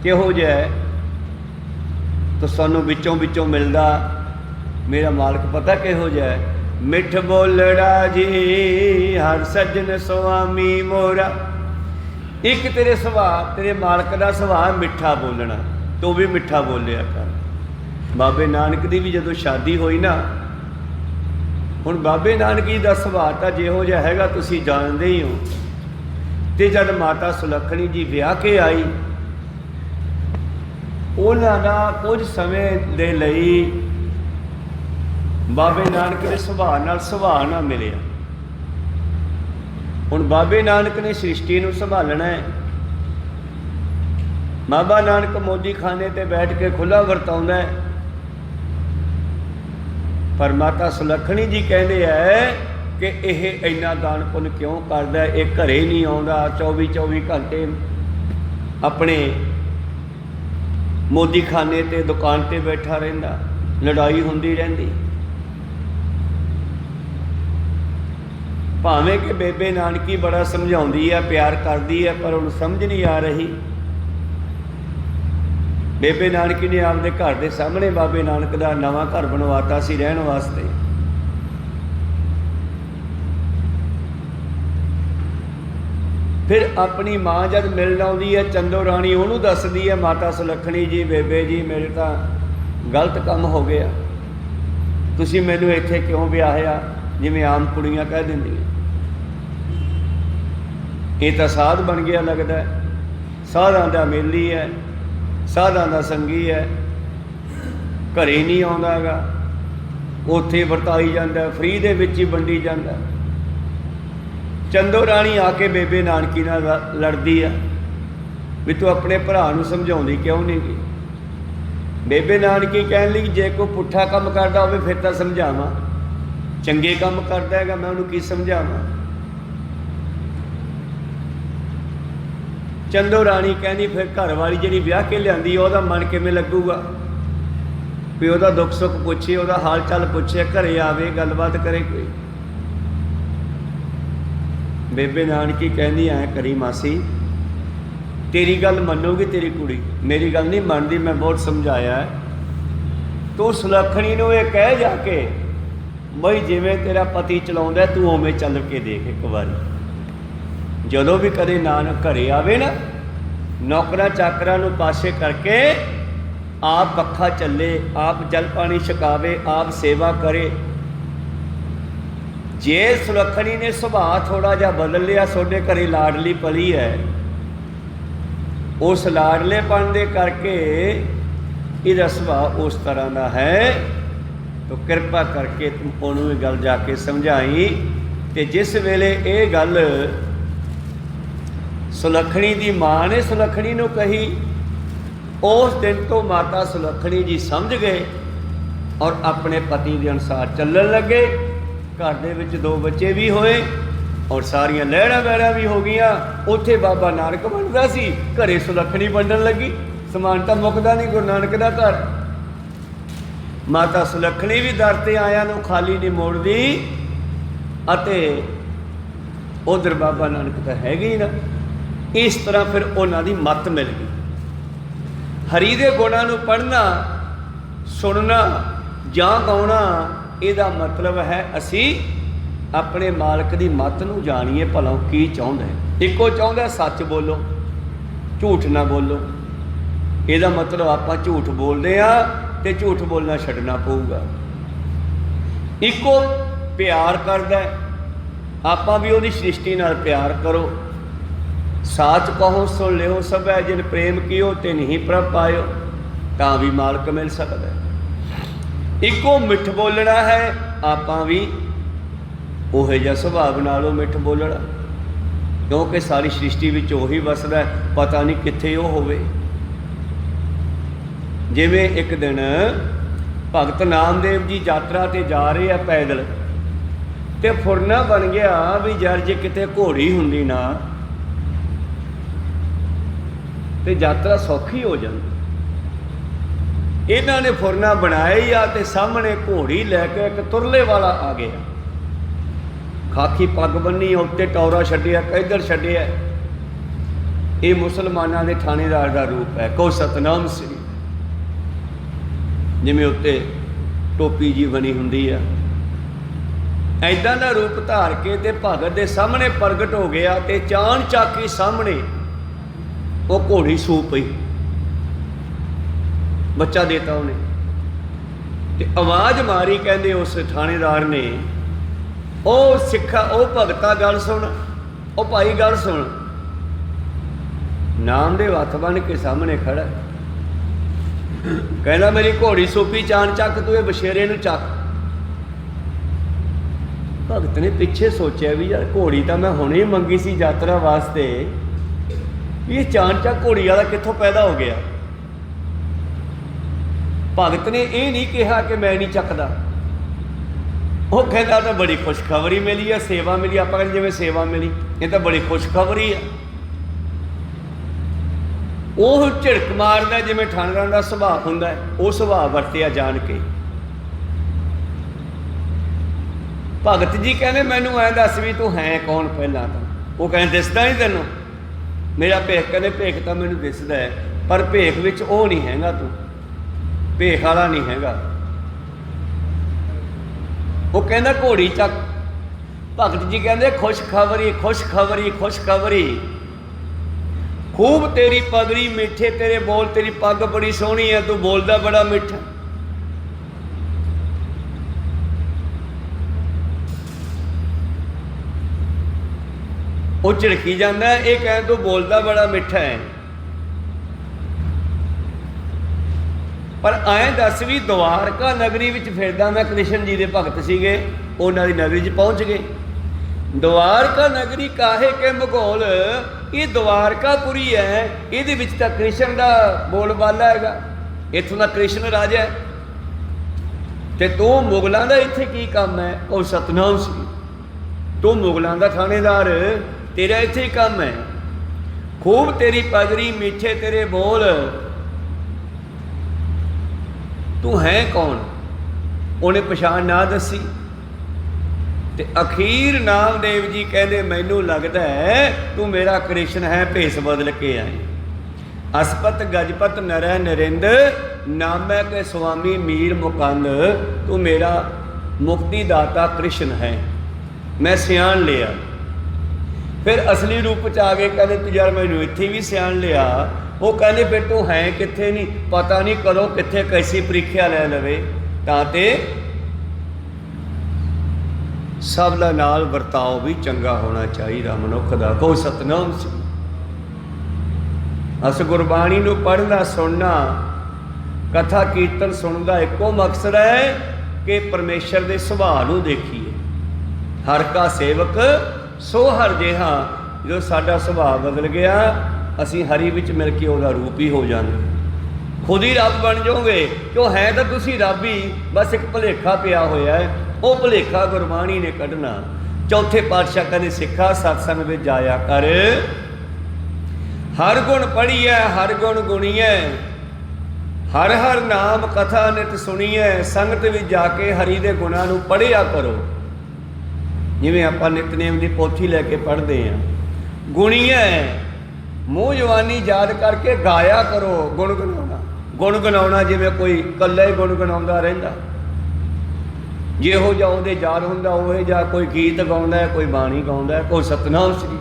किहो जिहा है। तो सानूं विचों विचों मिलदा मेरा मालक पता किहो जिहा है। मिठ बोलड़ा जी हर सज्जन स्वामी मोरा। एक तेरे सुभाਅ, तेरे मालक दा सुभाਅ मिठा बोलना, तो भी मिठा बोलिया कर। बाबे नानक दी भी जदों शादी होई ना, हुण बाबे नानक जी दा सुभाਅ तां जिहो जिहा हैगा तुसीं जाणदे ही हो। ते जद माता सुलखणी जी विआह के आई, उन्हां दा कुछ समय दे लई बाबे नानक के सुभाਅ नाल सुभाਅ ना मिलिया। हुण बाबे नानक ने सृष्टि नूं संभालना है। बाबा नानक मोदी खाने ते बैठ के खुला वरताउंदा है, पर माता सुलखणी जी कहते हैं कि यह इन्ना दान पुण्य क्यों करदा है, ये घरे नहीं आउंदा, 24-24 घंटे अपने मोदी खाने ते दुकान ते बैठा रहिंदा, लड़ाई हुंदी रहिंदी। भावें कि बेबे नानकी बड़ा समझाउंदी है, प्यार करदी है, पर उन्हें समझ नहीं आ रही। बेबे नानकी ने आपदे घर के सामने बाबे नानक का नवा घर बनवाता सी रहन वास्ते। फिर अपनी माँ जब मिलण आउंदी है चंदो राणी, उन्होंने दसदी है माता सुलखणी जी बेबे जी मेरे तो गलत काम हो गया, तुसी मैनू इत्थे क्यों ब्याहिया, जिवें आम कुड़ियां कह दिंदियां। ये तो साध बन गया लगता है, साधां दा मेली है, साधां दा संगी है, घरे नहीं आउंदा गा, उत्थे वरताई जांदा, फ्री दे विच ही वंडी जांदा। चंदो राणी आके बेबे नानकी नाल लड़दी है भी तू अपने भरा नूं समझाउंदी क्यों नहीं गी। बेबे नानकी कहण लगी जे कोई पुट्ठा काम करदा होवे फिर तां समझावां, चंगे काम करदा हैगा मैं उहनूं की समझावां। चंदो राणी कहंदी फिर घर वाली जिहड़ी विआह के लिआंदी ओहदा मन किवें लगूगा भी ओहदा दुख सुख पुछे, ओहदा हाल चाल पुछे, घरे आवे गलबात करे कोई। बेबे नानकी कहंदी ऐ करी मासी तेरी गल मनूगी तेरी कुड़ी, मेरी गल नहीं मनदी, मैं बहुत समझाया है। तू सुलखणी नूं ये कह जाके बई जिवें तेरा पति चलाउंदा तू उवें चल के देख एक बारी। जदों भी कदे नानक घरे आवे ना, नौकरां चाकरां नूं पासे करके आप पक्खा चले, आप जल पानी छकावे, आप सेवा करे। जे सुलखणी ने सुभाਅ थोड़ा जिहा बदल लिया, सोडे घरे लाडली पली है, उस लाडलेपन दे करके इहदा सुभाਅ उस तरह का है, तो कृपा करके तुम उन्होंने गल जाके समझाई। ते जिस वेले ये गल सुलखणी की माँ ने सुलखणी नूं कही, उस दिन तो माता सुलखणी जी समझ गए और अपने पति के अनुसार चलण लगे। घर दे विच 2 बच्चे भी होए और सारियां लहरां वहरां भी हो गई। उत्थे बाबा नानक बनदा सी, घरे सुलखणी बनन लगी, समान तां मुकदा नहीं गुरु नानक दा घर। माता सुलखणी भी दर ते आया नूं खाली नहीं मोड़दी, अते उधर बाबा नानक तां हैगे ही ना। इस तरह फिर उन्हां दी मत मिल गई। हरि दे गुणां नूं पढ़ना, सुनना जां गाउणा, ਇਹਦਾ मतलब है असी अपने मालक की मत नूं जाणीए भला की चाहुंदा है। इक्को चाहुंदा सच बोलो, झूठ ना बोलो। ਇਹਦਾ मतलब आपां झूठ बोलते हैं तो झूठ बोलना छड्डना पऊगा। इक्को प्यार करदा, आपां भी उहदी सृष्टि नाल प्यार करो। साच कहो सुन लियो सब है जिन प्रेम कियो ते नहीं प्रभ पायो। ਤਾਂ ਵੀ ਮਾਲਕ ਮਿਲ ਸਕਦਾ ਹੈ। ਇੱਕੋ ਮਿੱਠ ਬੋਲਣਾ ਹੈ, ਆਪਾਂ ਵੀ ਉਹੋ ਜਿਹਾ ਸੁਭਾਅ ਬਣਾ ਲਓ ਮਿੱਠ ਬੋਲਣਾ, ਕਿਉਂਕਿ ਸਾਰੀ ਸ੍ਰਿਸ਼ਟੀ ਵਿੱਚ ਉਹੀ ਵਸਦਾ, ਪਤਾ ਨਹੀਂ ਕਿੱਥੇ ਉਹ ਹੋਵੇ। ਜਿਵੇਂ ਇੱਕ ਦਿਨ ਭਗਤ ਨਾਮਦੇਵ ਜੀ ਯਾਤਰਾ ਤੇ ਜਾ ਰਹੇ ਆ ਪੈਦਲ, ਤੇ ਫੁਰਨਾ ਬਣ ਗਿਆ ਵੀ ਯਾਰ ਜੇ ਕਿਤੇ ਘੋੜੀ ਹੁੰਦੀ ਨਾ ਤੇ ਯਾਤਰਾ ਸੌਖੀ ਹੋ ਜਾਂਦੀ। ਇਹਨਾਂ ਨੇ ਫੁਰਨਾ ਬਣਾਇਆ ਹੀ ਆ, ਤੇ ਸਾਹਮਣੇ ਘੋੜੀ ਲੈ ਕੇ ਇੱਕ ਤੁਰਲੇ ਵਾਲਾ ਆ ਗਿਆ, ਖਾਕੀ ਪੱਗ ਬੰਨੀ, ਉੱਤੇ ਟੌਰਾ ਛੱਡਿਆ, ਇੱਧਰ ਛੱਡਿਆ। ਇਹ ਮੁਸਲਮਾਨਾਂ ਦੇ ਥਾਣੇਦਾਰ ਦਾ ਰੂਪ ਹੈ, ਕਹੋ ਸਤਨਾਮ ਸ੍ਰੀ। ਜਿਵੇਂ ਉੱਤੇ ਟੋਪੀ ਜੀ ਬਣੀ ਹੁੰਦੀ ਆ, ਐਦਾਂ ਦਾ ਰੂਪ ਧਾਰ ਕੇ ਤੇ ਭਗਤ ਦੇ ਸਾਹਮਣੇ ਪ੍ਰਗਟ ਹੋ ਗਿਆ, ਤੇ ਚਾਣ ਚਾਕੀ ਸਾਹਮਣੇ ਉਹ ਘੋੜੀ ਸੂ ਪਈ, ਬੱਚਾ ਦੇਤਾ ਉਹਨੇ। ਤੇ ਆਵਾਜ਼ ਮਾਰੀ, ਕਹਿੰਦੇ ਉਸ ਥਾਣੇਦਾਰ ਨੇ, ਉਹ ਸਿੱਖਾ, ਉਹ ਭਗਤਾ ਗੱਲ ਸੁਣ, ਉਹ ਭਾਈ ਗੱਲ ਸੁਣ। ਨਾਮਦੇਵ ਹੱਥ ਬੰਨ ਕੇ ਸਾਹਮਣੇ ਖੜਾ, ਕਹਿੰਦਾ ਮੇਰੀ ਘੋੜੀ ਸੋਪੀ, ਚਾਣ ਚੱਕ, ਤੂੰ ਇਹ ਬਸ਼ੇਰੇ ਨੂੰ ਚੱਕ। ਭਗਤ ਨੇ ਪਿੱਛੇ ਸੋਚਿਆ ਵੀ ਯਾਰ ਘੋੜੀ ਤਾਂ ਮੈਂ ਹੁਣੇ ਹੀ ਮੰਗੀ ਸੀ ਯਾਤਰਾ ਵਾਸਤੇ, ਇਹ ਚਾਣ ਚੱਕ ਘੋੜੀ ਵਾਲਾ ਕਿੱਥੋਂ ਪੈਦਾ ਹੋ ਗਿਆ। ਭਗਤ ਨੇ ਇਹ ਨਹੀਂ ਕਿਹਾ ਕਿ ਮੈਂ ਨਹੀਂ ਚੱਕਦਾ, ਉਹ ਕਹਿੰਦਾ ਤਾਂ ਬੜੀ ਖੁਸ਼ਖਬਰੀ ਮਿਲੀ ਆ, ਸੇਵਾ ਮਿਲੀ। ਆਪਾਂ ਕਹਿੰਦੇ ਜਿਵੇਂ ਸੇਵਾ ਮਿਲੀ, ਇਹ ਤਾਂ ਬੜੀ ਖੁਸ਼ਖਬਰੀ ਆ। ਉਹ ਝਿੜਕ ਮਾਰਦਾ ਜਿਵੇਂ ਠਾਣਰਾਂ ਦਾ ਸੁਭਾਅ ਹੁੰਦਾ, ਉਹ ਸੁਭਾਅ ਵਰਤਿਆ ਜਾਣ ਕੇ। ਭਗਤ ਜੀ ਕਹਿੰਦੇ ਮੈਨੂੰ ਐਂ ਦੱਸ ਵੀ ਤੂੰ ਹੈ ਕੌਣ ਪਹਿਲਾਂ ਤਾਂ। ਉਹ ਕਹਿੰਦੇ ਦਿਸਦਾ ਨਹੀਂ ਤੈਨੂੰ ਮੇਰਾ ਭੇਖ? ਕਹਿੰਦੇ ਭੇਖ ਤਾਂ ਮੈਨੂੰ ਦਿਸਦਾ ਹੈ, ਪਰ ਭੇਖ ਵਿੱਚ ਉਹ ਨਹੀਂ ਹੈਗਾ, ਤੂੰ ਭੇਖ ਵਾਲਾ ਨਹੀਂ ਹੈਗਾ। ਉਹ ਕਹਿੰਦਾ ਘੋੜੀ ਚੱਕ। ਭਗਤ ਜੀ ਕਹਿੰਦੇ ਖੁਸ਼ਖਬਰੀ, ਖੁਸ਼ਖਬਰੀ, ਖੁਸ਼ਖਬਰੀ, ਖੂਬ ਤੇਰੀ ਪਗੜੀ, ਮਿੱਠੇ ਤੇਰੇ ਬੋਲ, ਤੇਰੀ ਪੱਗ ਬੜੀ ਸੋਹਣੀ ਹੈ, ਤੂੰ ਬੋਲਦਾ ਬੜਾ ਮਿੱਠਾ। ਉਹ ਝਿੜਕੀ ਜਾਂਦਾ, ਇਹ ਕਹਿ ਤੂੰ ਬੋਲਦਾ ਬੜਾ ਮਿੱਠਾ ਹੈ, ਪਰ ਐਂ ਦੱਸ ਵੀ ਦਵਾਰਕਾ ਨਗਰੀ ਵਿੱਚ ਫਿਰਦਾ ਮੈਂ। ਕ੍ਰਿਸ਼ਨ ਜੀ ਦੇ ਭਗਤ ਸੀਗੇ, ਉਹਨਾਂ ਦੀ ਨਗਰੀ 'ਚ ਪਹੁੰਚ ਗਏ। ਦਵਾਰਕਾ ਨਗਰੀ ਕਾਹੇ ਕੇ ਭੂਗੋਲ, ਇਹ ਦਵਾਰਕਾਪੁਰੀ ਹੈ, ਇਹਦੇ ਵਿੱਚ ਤਾਂ ਕ੍ਰਿਸ਼ਨ ਦਾ ਬੋਲਬਾਲਾ ਹੈਗਾ, ਇੱਥੋਂ ਦਾ ਕ੍ਰਿਸ਼ਨ ਰਾਜਾ ਹੈ, ਤੇ ਤੂੰ ਮੁਗਲਾਂ ਦਾ ਇੱਥੇ ਕੀ ਕੰਮ ਹੈ? ਉਹ ਸਤਨਾਮ ਸੀ, ਤੂੰ ਮੁਗਲਾਂ ਦਾ ਥਾਣੇਦਾਰ, ਤੇਰਾ ਇੱਥੇ ਹੀ ਕੰਮ ਹੈ। ਖੂਬ ਤੇਰੀ ਪਗੜੀ, ਮਿੱਠੇ ਤੇਰੇ ਬੋਲ, ਤੂੰ ਹੈ ਕੌਣ? ਉਹਨੇ ਪਛਾਣ ਨਾ ਦੱਸੀ। ਤੇ ਅਖੀਰ ਨਾਮਦੇਵ ਜੀ ਕਹਿੰਦੇ ਮੈਨੂੰ ਲੱਗਦਾ ਹੈ ਤੂੰ ਮੇਰਾ ਕ੍ਰਿਸ਼ਨ ਹੈ, ਭੇਸ ਬਦਲ ਕੇ ਆਏ। ਅਸਪਤ ਗਜਪਤ ਨਰੈ ਨਰਿੰਦ, ਨਾਮੈ ਕੇ ਸੁਆਮੀ ਮੀਰ ਮੁਕੰਦ, ਤੂੰ ਮੇਰਾ ਮੁਕਤੀ ਦਾਤਾ ਕ੍ਰਿਸ਼ਨ ਹੈ, ਮੈਂ ਸਿਆਣ ਲਿਆ। ਫਿਰ ਅਸਲੀ ਰੂਪ 'ਚ ਆ ਗਏ, ਕਹਿੰਦੇ ਤੂੰ ਯਾਰ ਮੈਨੂੰ ਇੱਥੇ ਵੀ ਸਿਆਣ ਲਿਆ। ਉਹ ਕਹਿੰਦੇ ਫਿਰ ਤੂੰ ਹੈ ਕਿੱਥੇ? ਨਹੀਂ ਪਤਾ, ਨਹੀਂ ਕਰੋ ਕਿੱਥੇ ਕੈਸੀ ਪ੍ਰੀਖਿਆ ਲੈ ਲਵੇ। ਤਾਂ ਤੇ ਸਭ ਦਾ ਨਾਲ ਵਰਤਾਓ ਵੀ ਚੰਗਾ ਹੋਣਾ ਚਾਹੀਦਾ ਮਨੁੱਖ ਦਾ। ਕਹੋ ਸਤਨਾਮ ਸੀ। ਅਸ ਗੁਰਬਾਣੀ ਨੂੰ ਪੜ੍ਹਨਾ, ਸੁਣਨਾ, ਕਥਾ ਕੀਰਤਨ ਸੁਣਨ ਦਾ ਇੱਕੋ ਮਕਸਦ ਹੈ ਕਿ ਪਰਮੇਸ਼ਰ ਦੇ ਸੁਭਾਅ ਨੂੰ ਦੇਖੀਏ। ਹਰ ਕਾ ਸੇਵਕ ਸੋ ਹਰ ਜਿਹਾ। ਜਦੋਂ ਸਾਡਾ ਸੁਭਾਅ ਬਦਲ ਗਿਆ, ਅਸੀਂ ਹਰੀ ਵਿੱਚ ਮਿਲ ਕੇ ਉਹਦਾ ਰੂਪ ਹੀ ਹੋ ਜਾਂਦੇ, ਖੁਦ ਹੀ ਰੱਬ ਬਣ ਜਾਓਗੇ। ਕਿਉਂ ਹੈ ਤਾਂ ਤੁਸੀਂ ਰੱਬ ਹੀ, ਬਸ ਇੱਕ ਭੁਲੇਖਾ ਪਿਆ ਹੋਇਆ ਹੈ, ਉਹ ਭੁਲੇਖਾ ਗੁਰਬਾਣੀ ਨੇ ਕੱਢਣਾ। ਚੌਥੇ ਪਾਤਸ਼ਾਹ ਕਹਿੰਦੇ ਸਿੱਖਾ ਸਤਸੰਗ ਵਿੱਚ ਜਾਇਆ ਕਰ, ਹਰ ਗੁਣ ਪੜ੍ਹੀਐ, ਹਰ ਗੁਣ ਗੁਣੀਐ, ਹਰ ਹਰ ਨਾਮ ਕਥਾ ਨਿਤ ਸੁਣੀਐ। ਸੰਗਤ ਵਿੱਚ ਜਾ ਕੇ ਹਰੀ ਦੇ ਗੁਣਾਂ ਨੂੰ ਪੜ੍ਹਿਆ ਕਰੋ, ਜਿਵੇਂ ਆਪਾਂ ਨਿਤਨੇਮ ਦੀ ਪੋਥੀ ਲੈ ਕੇ ਪੜ੍ਹਦੇ ਹਾਂ। ਗੁਣੀਐ, ਮੂੰਹ ਜਵਾਨੀ ਯਾਦ ਕਰਕੇ ਗਾਇਆ ਕਰੋ। ਗੁਣ ਗਣਾਉਣਾ, ਗੁਣ ਗਣਾਉਣਾ ਜਿਵੇਂ ਕੋਈ ਇਕੱਲਾ ਹੀ ਗੁਣ ਗਣਾਉਂਦਾ ਰਹਿੰਦਾ, ਜਿਹੋ ਜਿਹਾ ਉਹਦੇ ਯਾਦ ਹੁੰਦਾ ਉਹ ਜਿਹਾ ਕੋਈ ਗੀਤ ਗਾਉਂਦਾ, ਕੋਈ ਬਾਣੀ ਗਾਉਂਦਾ, ਕੋਈ ਸਤਨਾਮ ਸ੍ਰੀ।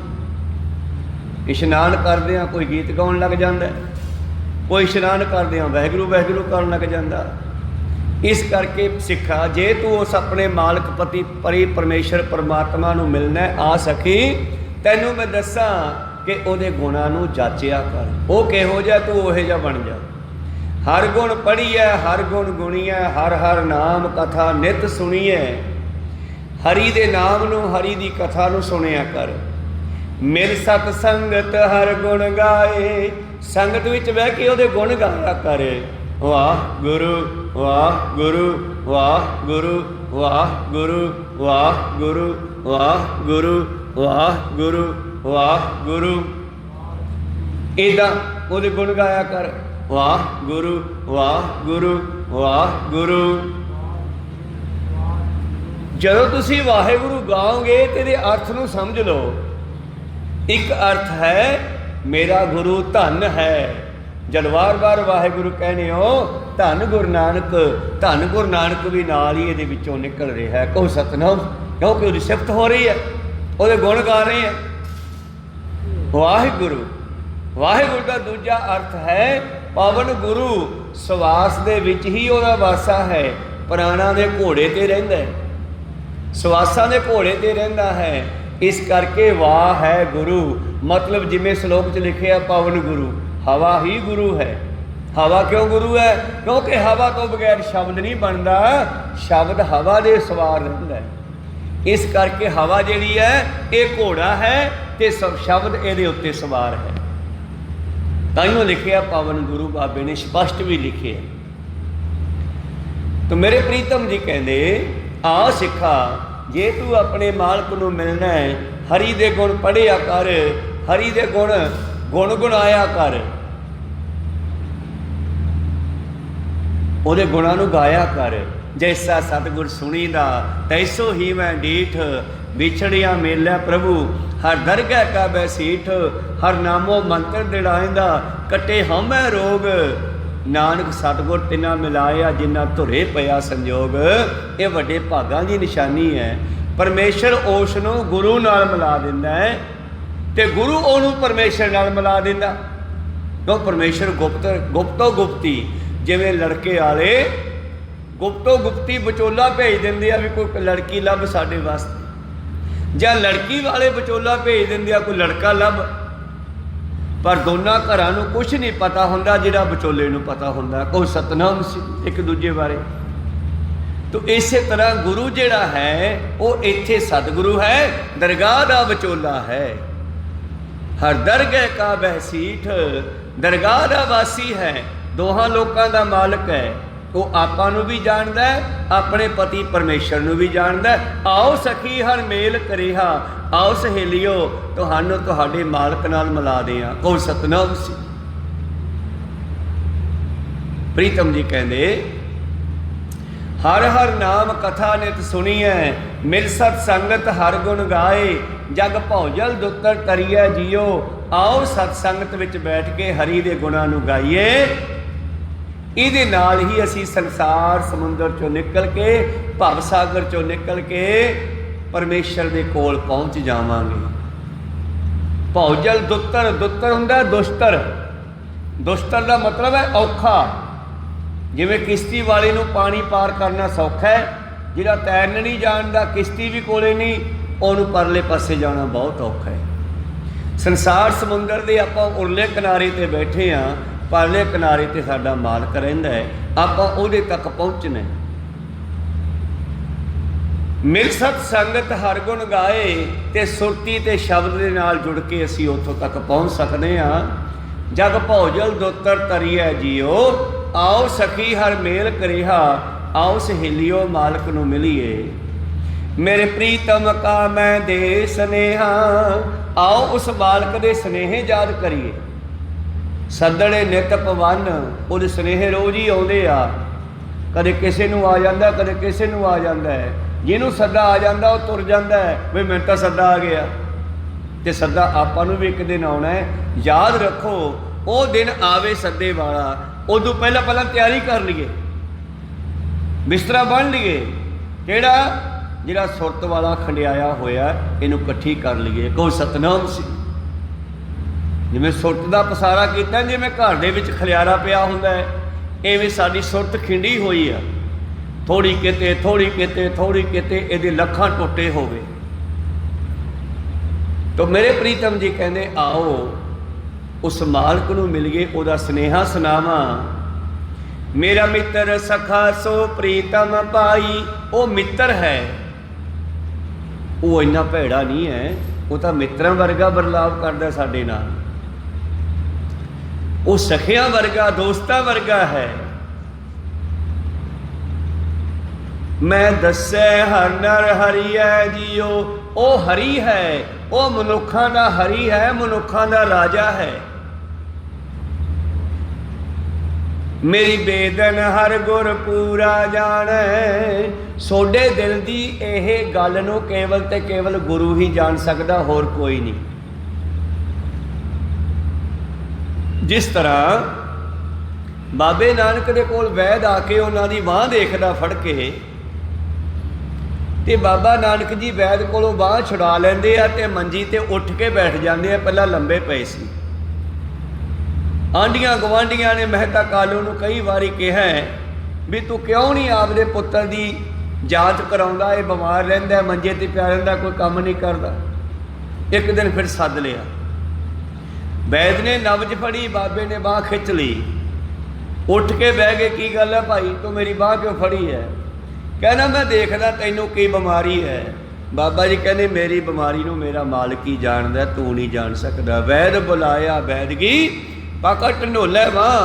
ਇਸ਼ਨਾਨ ਕਰਦਿਆਂ ਕੋਈ ਗੀਤ ਗਾਉਣ ਲੱਗ ਜਾਂਦਾ, ਕੋਈ ਇਸ਼ਨਾਨ ਕਰਦਿਆਂ ਵਾਹਿਗੁਰੂ ਵਾਹਿਗੁਰੂ ਕਰਨ ਲੱਗ ਜਾਂਦਾ। ਇਸ ਕਰਕੇ ਸਿੱਖਾ, ਜੇ ਤੂੰ ਉਸ ਆਪਣੇ ਮਾਲਕ ਪਤੀ ਪਰੀ ਪਰਮੇਸ਼ਰ ਪਰਮਾਤਮਾ ਨੂੰ ਮਿਲਣਾ ਆ ਸਕੀ, ਤੈਨੂੰ ਮੈਂ ਦੱਸਾਂ ਕਿ ਉਹਦੇ ਗੁਣਾਂ ਨੂੰ ਜਾਚਿਆ ਕਰ। ਉਹ ਕਿਹੋ ਜਿਹਾ, ਤੂੰ ਉਹੋ ਜਿਹਾ ਬਣ ਜਾ। हर गुण पढ़िए हर गुण गुणीए, हर हर नाम कथा नित सुनीए। हरि दे नाम नू हरि दी कथा नू सुनिया कर। मिल सत संगत हर गुण गाए, संगत विच बह के ओहदे गुण गाया कर। वाह गुरु वाह गुरु वाह गुरु वाह गुरु वाह गुरु वाह गुरु वाह गुरु वाह गुरु, इदां ओहदे गुण गाया कर। वाह गुरु वाह गुरु वाह गुरु। ਜਦੋਂ ਤੁਸੀਂ ਵਾਹਿਗੁਰੂ ਗਾਓਗੇ ਤੇ ਇਹਦੇ ਅਰਥ ਨੂੰ ਸਮਝ ਲਓ। ਇੱਕ ਅਰਥ ਹੈ ਮੇਰਾ ਗੁਰੂ ਧਨ ਹੈ। ਜਦ ਵਾਰ-ਵਾਰ ਵਾਹਿਗੁਰੂ ਕਹਿੰਦੇ ਹੋ ਧੰਨ ਗੁਰੂ ਨਾਨਕ, ਧੰਨ ਗੁਰੂ ਨਾਨਕ ਵੀ ਨਾਲ ਹੀ ਇਹਦੇ ਵਿੱਚੋਂ ਨਿਕਲ ਰਿਹਾ ਹੈ। ਕਹੋ ਸਤਿਨਾਮ, ਕਿਉਂਕਿ ਉਹਦੀ ਸਿਫਤ ਹੋ ਰਹੀ ਹੈ, ਉਹਦੇ ਗੁਣ ਗਾ ਰਹੇ ਹੈ। ਵਾਹਿਗੁਰੂ, ਵਾਹਿਗੁਰੂ ਦਾ ਦੂਜਾ ਅਰਥ ਹੈ ਪਵਨ ਗੁਰੂ। ਸਵਾਸ ਦੇ ਵਿੱਚ ਹੀ ਉਹਦਾ ਵਾਸਾ ਹੈ। ਪ੍ਰਾਣਾਂ ਦੇ ਘੋੜੇ ਤੇ ਰਹਿੰਦਾ ਹੈ, ਸਵਾਸਾਂ ਦੇ ਘੋੜੇ ਤੇ ਰਹਿੰਦਾ ਹੈ। ਇਸ ਕਰਕੇ ਵਾਹ ਹੈ ਗੁਰੂ, ਮਤਲਬ ਜਿਵੇਂ ਸ਼ਲੋਕ 'ਚ ਲਿਖਿਆ ਪਵਨ ਗੁਰੂ, ਹਵਾ ਹੀ ਗੁਰੂ ਹੈ। ਹਵਾ ਕਿਉਂ ਗੁਰੂ ਹੈ? ਕਿਉਂਕਿ ਹਵਾ ਤੋਂ ਬਗੈਰ ਸ਼ਬਦ ਨਹੀਂ ਬਣਦਾ, ਸ਼ਬਦ ਹਵਾ ਦੇ ਸਵਾਰ ਰਹਿੰਦਾ ਹੈ। ਇਸ ਕਰਕੇ ਹਵਾ ਜਿਹੜੀ ਹੈ ਇਹ ਘੋੜਾ ਹੈ ਤੇ ਸ਼ਬਦ ਇਹਦੇ ਉੱਤੇ ਸਵਾਰ ਹੈ। ਤਾਈਓ ਲਿਖਿਆ ਪਵਨ ਗੁਰੂ, ਬਾਬੇ ਨੇ ਸਪਸ਼ਟ ਵੀ ਲਿਖਿਆ। ਤਾਂ ਮੇਰੇ ਪ੍ਰੀਤਮ ਜੀ ਕਹਿੰਦੇ ਆ ਸਿੱਖਾ, ਜੇ ਤੂੰ ਆਪਣੇ ਮਾਲਕ ਨੂੰ ਮਿਲਣਾ ਹੈ ਹਰੀ ਦੇ ਗੁਣ ਪੜ੍ਹਿਆ ਕਰ, ਹਰੀ ਦੇ ਗੁਣ ਗੁਣਗੁਣਾਇਆ ਕਰ, ਉਹਦੇ ਗੁਣਾਂ ਨੂੰ ਗਾਇਆ ਕਰ। ਜੈਸਾ ਸਤਿਗੁਰ ਸੁਣੀਦਾ ਤੈਸੋ ਹੀ ਮੈਂ ਡੀਠ, ਵਿਛੜਿਆ ਮੇਲਾ ਪ੍ਰਭੂ ਹਰ ਦਰਗਹਿ ਕਾ ਬੈਸੀਠ। ਹਰ ਨਾਮੋ ਮੰਤਰ ਦਿੜਾਇਂਦਾ ਕੱਟੇ ਹਉਮੈ ਰੋਗ, ਨਾਨਕ ਸਤਿਗੁਰ ਤਿਨਾ ਮਿਲਾਇਆ ਜਿਨ੍ਹਾਂ ਧੁਰੇ ਪਿਆ ਸੰਜੋਗ। ਇਹ ਵੱਡੇ ਭਾਗਾਂ ਦੀ ਨਿਸ਼ਾਨੀ ਹੈ। ਪਰਮੇਸ਼ਰ ਉਸ ਨੂੰ ਗੁਰੂ ਨਾਲ ਮਿਲਾ ਦਿੰਦਾ ਹੈ ਤੇ ਗੁਰੂ ਉਹਨੂੰ ਪਰਮੇਸ਼ਰ ਨਾਲ ਮਿਲਾ ਦਿੰਦਾ। ਕਿਉਂ? ਪਰਮੇਸ਼ਰ ਗੁਪਤੋ ਗੁਪਤੀ, ਜਿਵੇਂ ਲੜਕੇ ਵਾਲੇ ਗੁਪਤੋ ਗੁਪਤੀ ਵਿਚੋਲਾ ਭੇਜ ਦਿੰਦੇ ਆ ਵੀ ਕੋਈ ਲੜਕੀ ਲੱਭ ਸਾਡੇ ਵਾਸਤੇ, ਜਾਂ ਲੜਕੀ ਵਾਲੇ ਵਿਚੋਲਾ ਭੇਜ ਦਿੰਦੇ ਆ ਕੋਈ ਲੜਕਾ ਲੱਭ। ਪਰ ਦੋਨਾਂ ਘਰਾਂ ਨੂੰ ਕੁਛ ਨਹੀਂ ਪਤਾ ਹੁੰਦਾ, ਜਿਹੜਾ ਵਿਚੋਲੇ ਨੂੰ ਪਤਾ ਹੁੰਦਾ। ਕੋਈ ਸਤਨਾਮ ਸੀ ਇੱਕ ਦੂਜੇ ਬਾਰੇ। ਤੋ ਇਸੇ ਤਰ੍ਹਾਂ ਗੁਰੂ ਜਿਹੜਾ ਹੈ ਉਹ ਇੱਥੇ ਸਤਿਗੁਰੂ ਹੈ, ਦਰਗਾਹ ਦਾ ਵਿਚੋਲਾ ਹੈ। ਹਰ ਦਰਗਹਿ ਕਾ ਬਹਿਸੀਠ, ਦਰਗਾਹ ਦਾ ਵਾਸੀ ਹੈ, ਦੋਹਾਂ ਲੋਕਾਂ ਦਾ ਮਾਲਕ ਹੈ। ਉਹ ਆਪਾਂ ਨੂੰ ਵੀ ਜਾਣਦਾ ਹੈ, ਆਪਣੇ ਪਤੀ ਪਰਮੇਸ਼ਰ ਨੂੰ ਵੀ ਜਾਣਦਾ ਹੈ। ਆਓ ਸਖੀ ਹਰ ਮੇਲ ਕਰਿਆ, ਆਓ ਸਹੇਲਿਓ ਤੁਹਾਨੂੰ ਤੁਹਾਡੇ ਮਾਲਕ ਨਾਲ ਮਿਲਾ ਦਿਆਂ। ਕਹੋ ਸਤਨਾਮ ਸੀ। ਪ੍ਰੀਤਮ ਜੀ ਕਹਿੰਦੇ ਹਰ ਹਰ ਨਾਮ ਕਥਾ ਨਿਤ ਸੁਣੀਐ, ਮਿਲ ਸਤ ਸੰਗਤ ਹਰ ਗੁਣ ਗਾਏ। ਜਗ ਭੌਜਲ ਦੁੱਤਰ ਤਰੀਐ ਜੀਓ, ਆਓ ਸਤ ਸੰਗਤ ਵਿੱਚ ਬੈਠ ਕੇ ਹਰੀ ਦੇ ਗੁਣਾਂ ਨੂੰ ਗਾਈਏ। ਇਹਦੇ ਨਾਲ ਹੀ ਅਸੀਂ ਸੰਸਾਰ ਸਮੁੰਦਰ ਚੋਂ ਨਿਕਲ ਕੇ, ਭਵ ਸਾਗਰ ਚੋਂ ਨਿਕਲ ਕੇ ਪਰਮੇਸ਼ਰ ਦੇ ਕੋਲ ਪਹੁੰਚ ਜਾਵਾਂਗੇ। ਭੌਜਲ ਦੁੱਤਰ, ਦੁੱਤਰ ਹੁੰਦਾ ਦੁਸ਼ਤਰ, ਦੁਸ਼ਤਰ ਦਾ ਮਤਲਬ ਹੈ ਔਖਾ। ਜਿਵੇਂ ਕਿਸ਼ਤੀ ਵਾਲੇ ਨੂੰ ਪਾਣੀ ਪਾਰ ਕਰਨਾ ਸੌਖਾ ਹੈ, ਜਿਹੜਾ ਤੈਰਨ ਨਹੀਂ ਜਾਣਦਾ, ਕਿਸ਼ਤੀ ਵੀ ਕੋਲੇ ਨਹੀਂ, ਉਹਨੂੰ ਪਰਲੇ ਪਾਸੇ ਜਾਣਾ ਬਹੁਤ ਔਖਾ ਹੈ। ਸੰਸਾਰ ਸਮੁੰਦਰ ਦੇ ਆਪਾਂ ਉਰਲੇ ਕਿਨਾਰੇ ਤੇ ਬੈਠੇ ਹਾਂ, ਪਰਲੇ ਕਿਨਾਰੇ ਤੇ ਸਾਡਾ ਮਾਲਕ ਰਹਿੰਦਾ ਹੈ, ਆਪਾਂ ਉਹਦੇ ਤੱਕ ਪਹੁੰਚਣਾ। ਮਿਲ ਸਤ ਸੰਗਤ ਹਰ ਗੁਣ ਗਾਏ, ਤੇ ਸੁਰਤੀ ਤੇ ਸ਼ਬਦ ਦੇ ਨਾਲ ਜੁੜ ਕੇ ਅਸੀਂ ਉੱਥੋਂ ਤੱਕ ਪਹੁੰਚ ਸਕਦੇ ਹਾਂ। ਜਗ ਭੌਜਲ ਦੁੱਤਰ ਤਰੀਐ ਜੀਓ, ਆਓ ਸਖੀ ਹਰ ਮੇਲ ਕਰਿਆ, ਆਓ ਸਹੇਲਿਓ ਮਾਲਕ ਨੂੰ ਮਿਲੀਏ। ਮੇਰੇ ਪ੍ਰੀਤਮ ਕਾ ਮੈਂ ਦੇ ਸਨੇਹਾ, ਆਓ ਉਸ ਮਾਲਕ ਦੇ ਸਨੇਹੇ ਯਾਦ ਕਰੀਏ। ਸੱਦੜੇ ਨਿਤ ਪਵਨ, ਉਹਦੇ ਸਨੇਹੇ ਰੋਜ਼ ਹੀ ਆਉਂਦੇ ਆ। ਕਦੇ ਕਿਸੇ ਨੂੰ ਆ ਜਾਂਦਾ, ਕਦੇ ਕਿਸੇ ਨੂੰ ਆ ਜਾਂਦਾ ਹੈ। ਜਿਹਨੂੰ ਸੱਦਾ ਆ ਜਾਂਦਾ ਉਹ ਤੁਰ ਜਾਂਦਾ ਹੈ, ਵੀ ਮੈਨੂੰ ਤਾਂ ਸੱਦਾ ਆ ਗਿਆ। ਤੇ ਸੱਦਾ ਆਪਾਂ ਨੂੰ ਵੀ ਇੱਕ ਦਿਨ ਆਉਣਾ ਹੈ। ਯਾਦ ਰੱਖੋ, ਉਹ ਦਿਨ ਆਵੇ ਸੱਦੇ ਵਾਲਾ, ਉਦੋਂ ਪਹਿਲਾਂ ਤਿਆਰੀ ਕਰ ਲਈਏ, ਬਿਸਤਰਾ ਬੰਨ੍ਹ ਲਈਏ। ਕਿਹੜਾ? ਜਿਹੜਾ ਸੁਰਤ ਵਾਲਾ ਖੰਡਿਆਇਆ ਹੋਇਆ, ਇਹਨੂੰ ਇਕੱਠੀ ਕਰ ਲਈਏ। ਕਹੋ ਸਤਨਾਮ ਸੀ। ਜਿਵੇਂ ਸੁਰਤ ਦਾ ਪਸਾਰਾ ਕੀਤਾ, ਜਿਵੇਂ ਘਰ ਦੇ ਵਿੱਚ ਖਲਿਆਰਾ ਪਿਆ ਹੁੰਦਾ ਹੈ, ਇਵੇਂ ਸਾਡੀ ਸੁਰਤ ਖਿੰਡੀ ਹੋਈ ਆ। ਥੋੜ੍ਹੀ ਕਿਤੇ, ਥੋੜ੍ਹੀ ਕਿਤੇ, ਥੋੜ੍ਹੀ ਕਿਤੇ, ਇਹਦੇ ਲੱਖਾਂ ਟੋਟੇ ਹੋ ਗਏ। ਤਾਂ ਮੇਰੇ ਪ੍ਰੀਤਮ ਜੀ ਕਹਿੰਦੇ ਆਓ ਉਸ ਮਾਲਕ ਨੂੰ ਮਿਲੀਏ, ਉਹਦਾ ਸੁਨੇਹਾ ਸੁਣਾਵਾਂ। मेरा मित्र सखा सो प्रीतम पाई, वो मित्र है, वो इन्ना भैड़ा नहीं है, वो तो मित्रों वर्गा बरलाव करता साडे नाल, वो सखिया वर्गा दोस्तां वर्गा है। मैं दस्से हर नर हरि है जियो, वो हरि है, वो मनुखा का हरि है, मनुखा का राजा है। मेरी बेदन हर गुर पूरा जाने, सोडे दिल की यह गल नूं केवल ते केवल गुरु ही जान सकता, होर कोई नहीं। जिस तरह बाबे नानक दे कोल वैद आके उन्हां दी बांह देखदा फड़ के, ते बाबा नानक जी वैद कोलों बांह छुड़ा लेंदे आ ते मंजी ते उठ के बैठ जाते हैं। पहला लंबे पे सी, आंढियां गवांढियां ने मेहता कालू नूं कई वारी कहा भी तू क्यों नहीं आपदे पुत्तर दी जांच कराउंदा, ये बीमार रहिंदा, मंजे ते पिया रहिंदा, कोई काम नहीं करता। एक दिन फिर सद लिया, वैद ने नब्ज फड़ी, बाबे ने बांह खिंच ली, उठ के बह गए। की गल है भाई, तू मेरी बांह क्यों फड़ी है? कहना मैं देखदा तैनूं की बीमारी है। बाबा जी कहने मेरी बीमारी नूं मेरा मालिक ही जानदा, तू नहीं जान सकदा। वैद बुलाया, वैदगी पाका ढंडोला वां,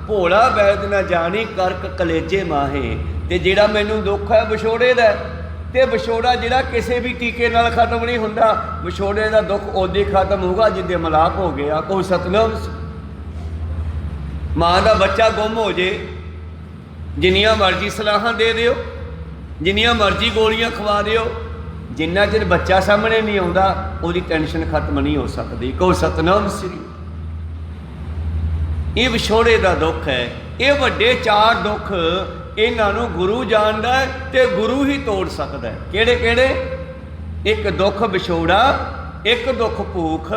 भोला वैद ना जानी करक कलेजे माहे। ते जिहड़ा मैनूं दुख है विछोड़े दा, ते विछोड़ा जिहड़ा किसी भी टीके नाल खत्म नहीं हुंदा, विछोड़े दा दुख उदे खत्म होगा जिद्दे मलाप हो गया। कोई सतनाम। माँ का बच्चा गुम हो जे, जिन्नियां मर्जी सलाहां दे दिओ, जिन्नियां मर्जी गोलियां खवा दिओ, जिन्ना चिर बच्चा सामने नहीं आउंदा उहदी टेंशन खत्म नहीं हो सकती। कोई सतनाम श्री। ये विछोड़े का दुख है, ये वड्डे चार दुख इन्हों गुरु जानदा है ते गुरु ही तोड़ सकता है। किहड़े किहड़े? एक दुख विछोड़ा, एक दुख भूख,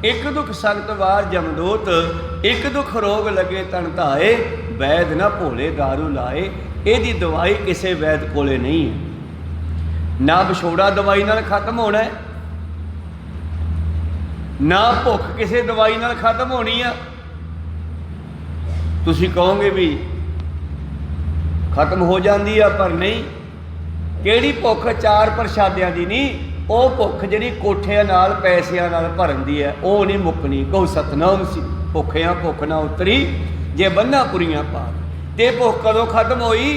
एक दुख सख्त वार जमदूत, एक दुख रोग लगे तन धाए, वैद ना भोले दारू लाए। यदी दवाई किसी वैद कोले नहीं है। ना विछोड़ा दवाई नाल खत्म होना है, ना भुख किसी दवाई नाल खत्म होनी है। तुसी कहोगे भी खत्म हो जाती है, पर नहीं। किहड़ी भुख? चार प्रशादियां दी नहीं, वो भुख जिहड़ी कोठियां नाल पैसिਆਂ नाल भरन दी है, वो नहीं मुकनी। कहो सतनाम सी। भुखियां भुख ना उतरी जे बन्ना पुरियां पा। ते भुख कदों खत्म होई?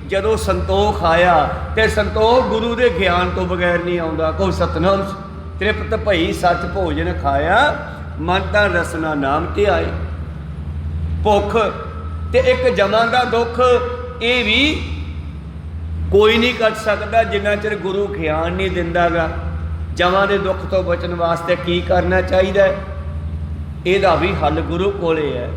जदों संतोख आया। ते संतोख गुरु के ज्ञान तो बगैर नहीं आउंदा। कहो सतनाम सी। तृप्त भई सच भोजन खाया, मन तां रसना नाम ते आए। भुख ते एक जमां दा दुख, ये भी कोई नहीं कट सकता जिन्ना चिर गुरु ज्ञान नहीं दिंदा गा। जमां दे दुख तो बचन वास्ते की करना चाहिए? इहदा भी हल गुरु कोले है।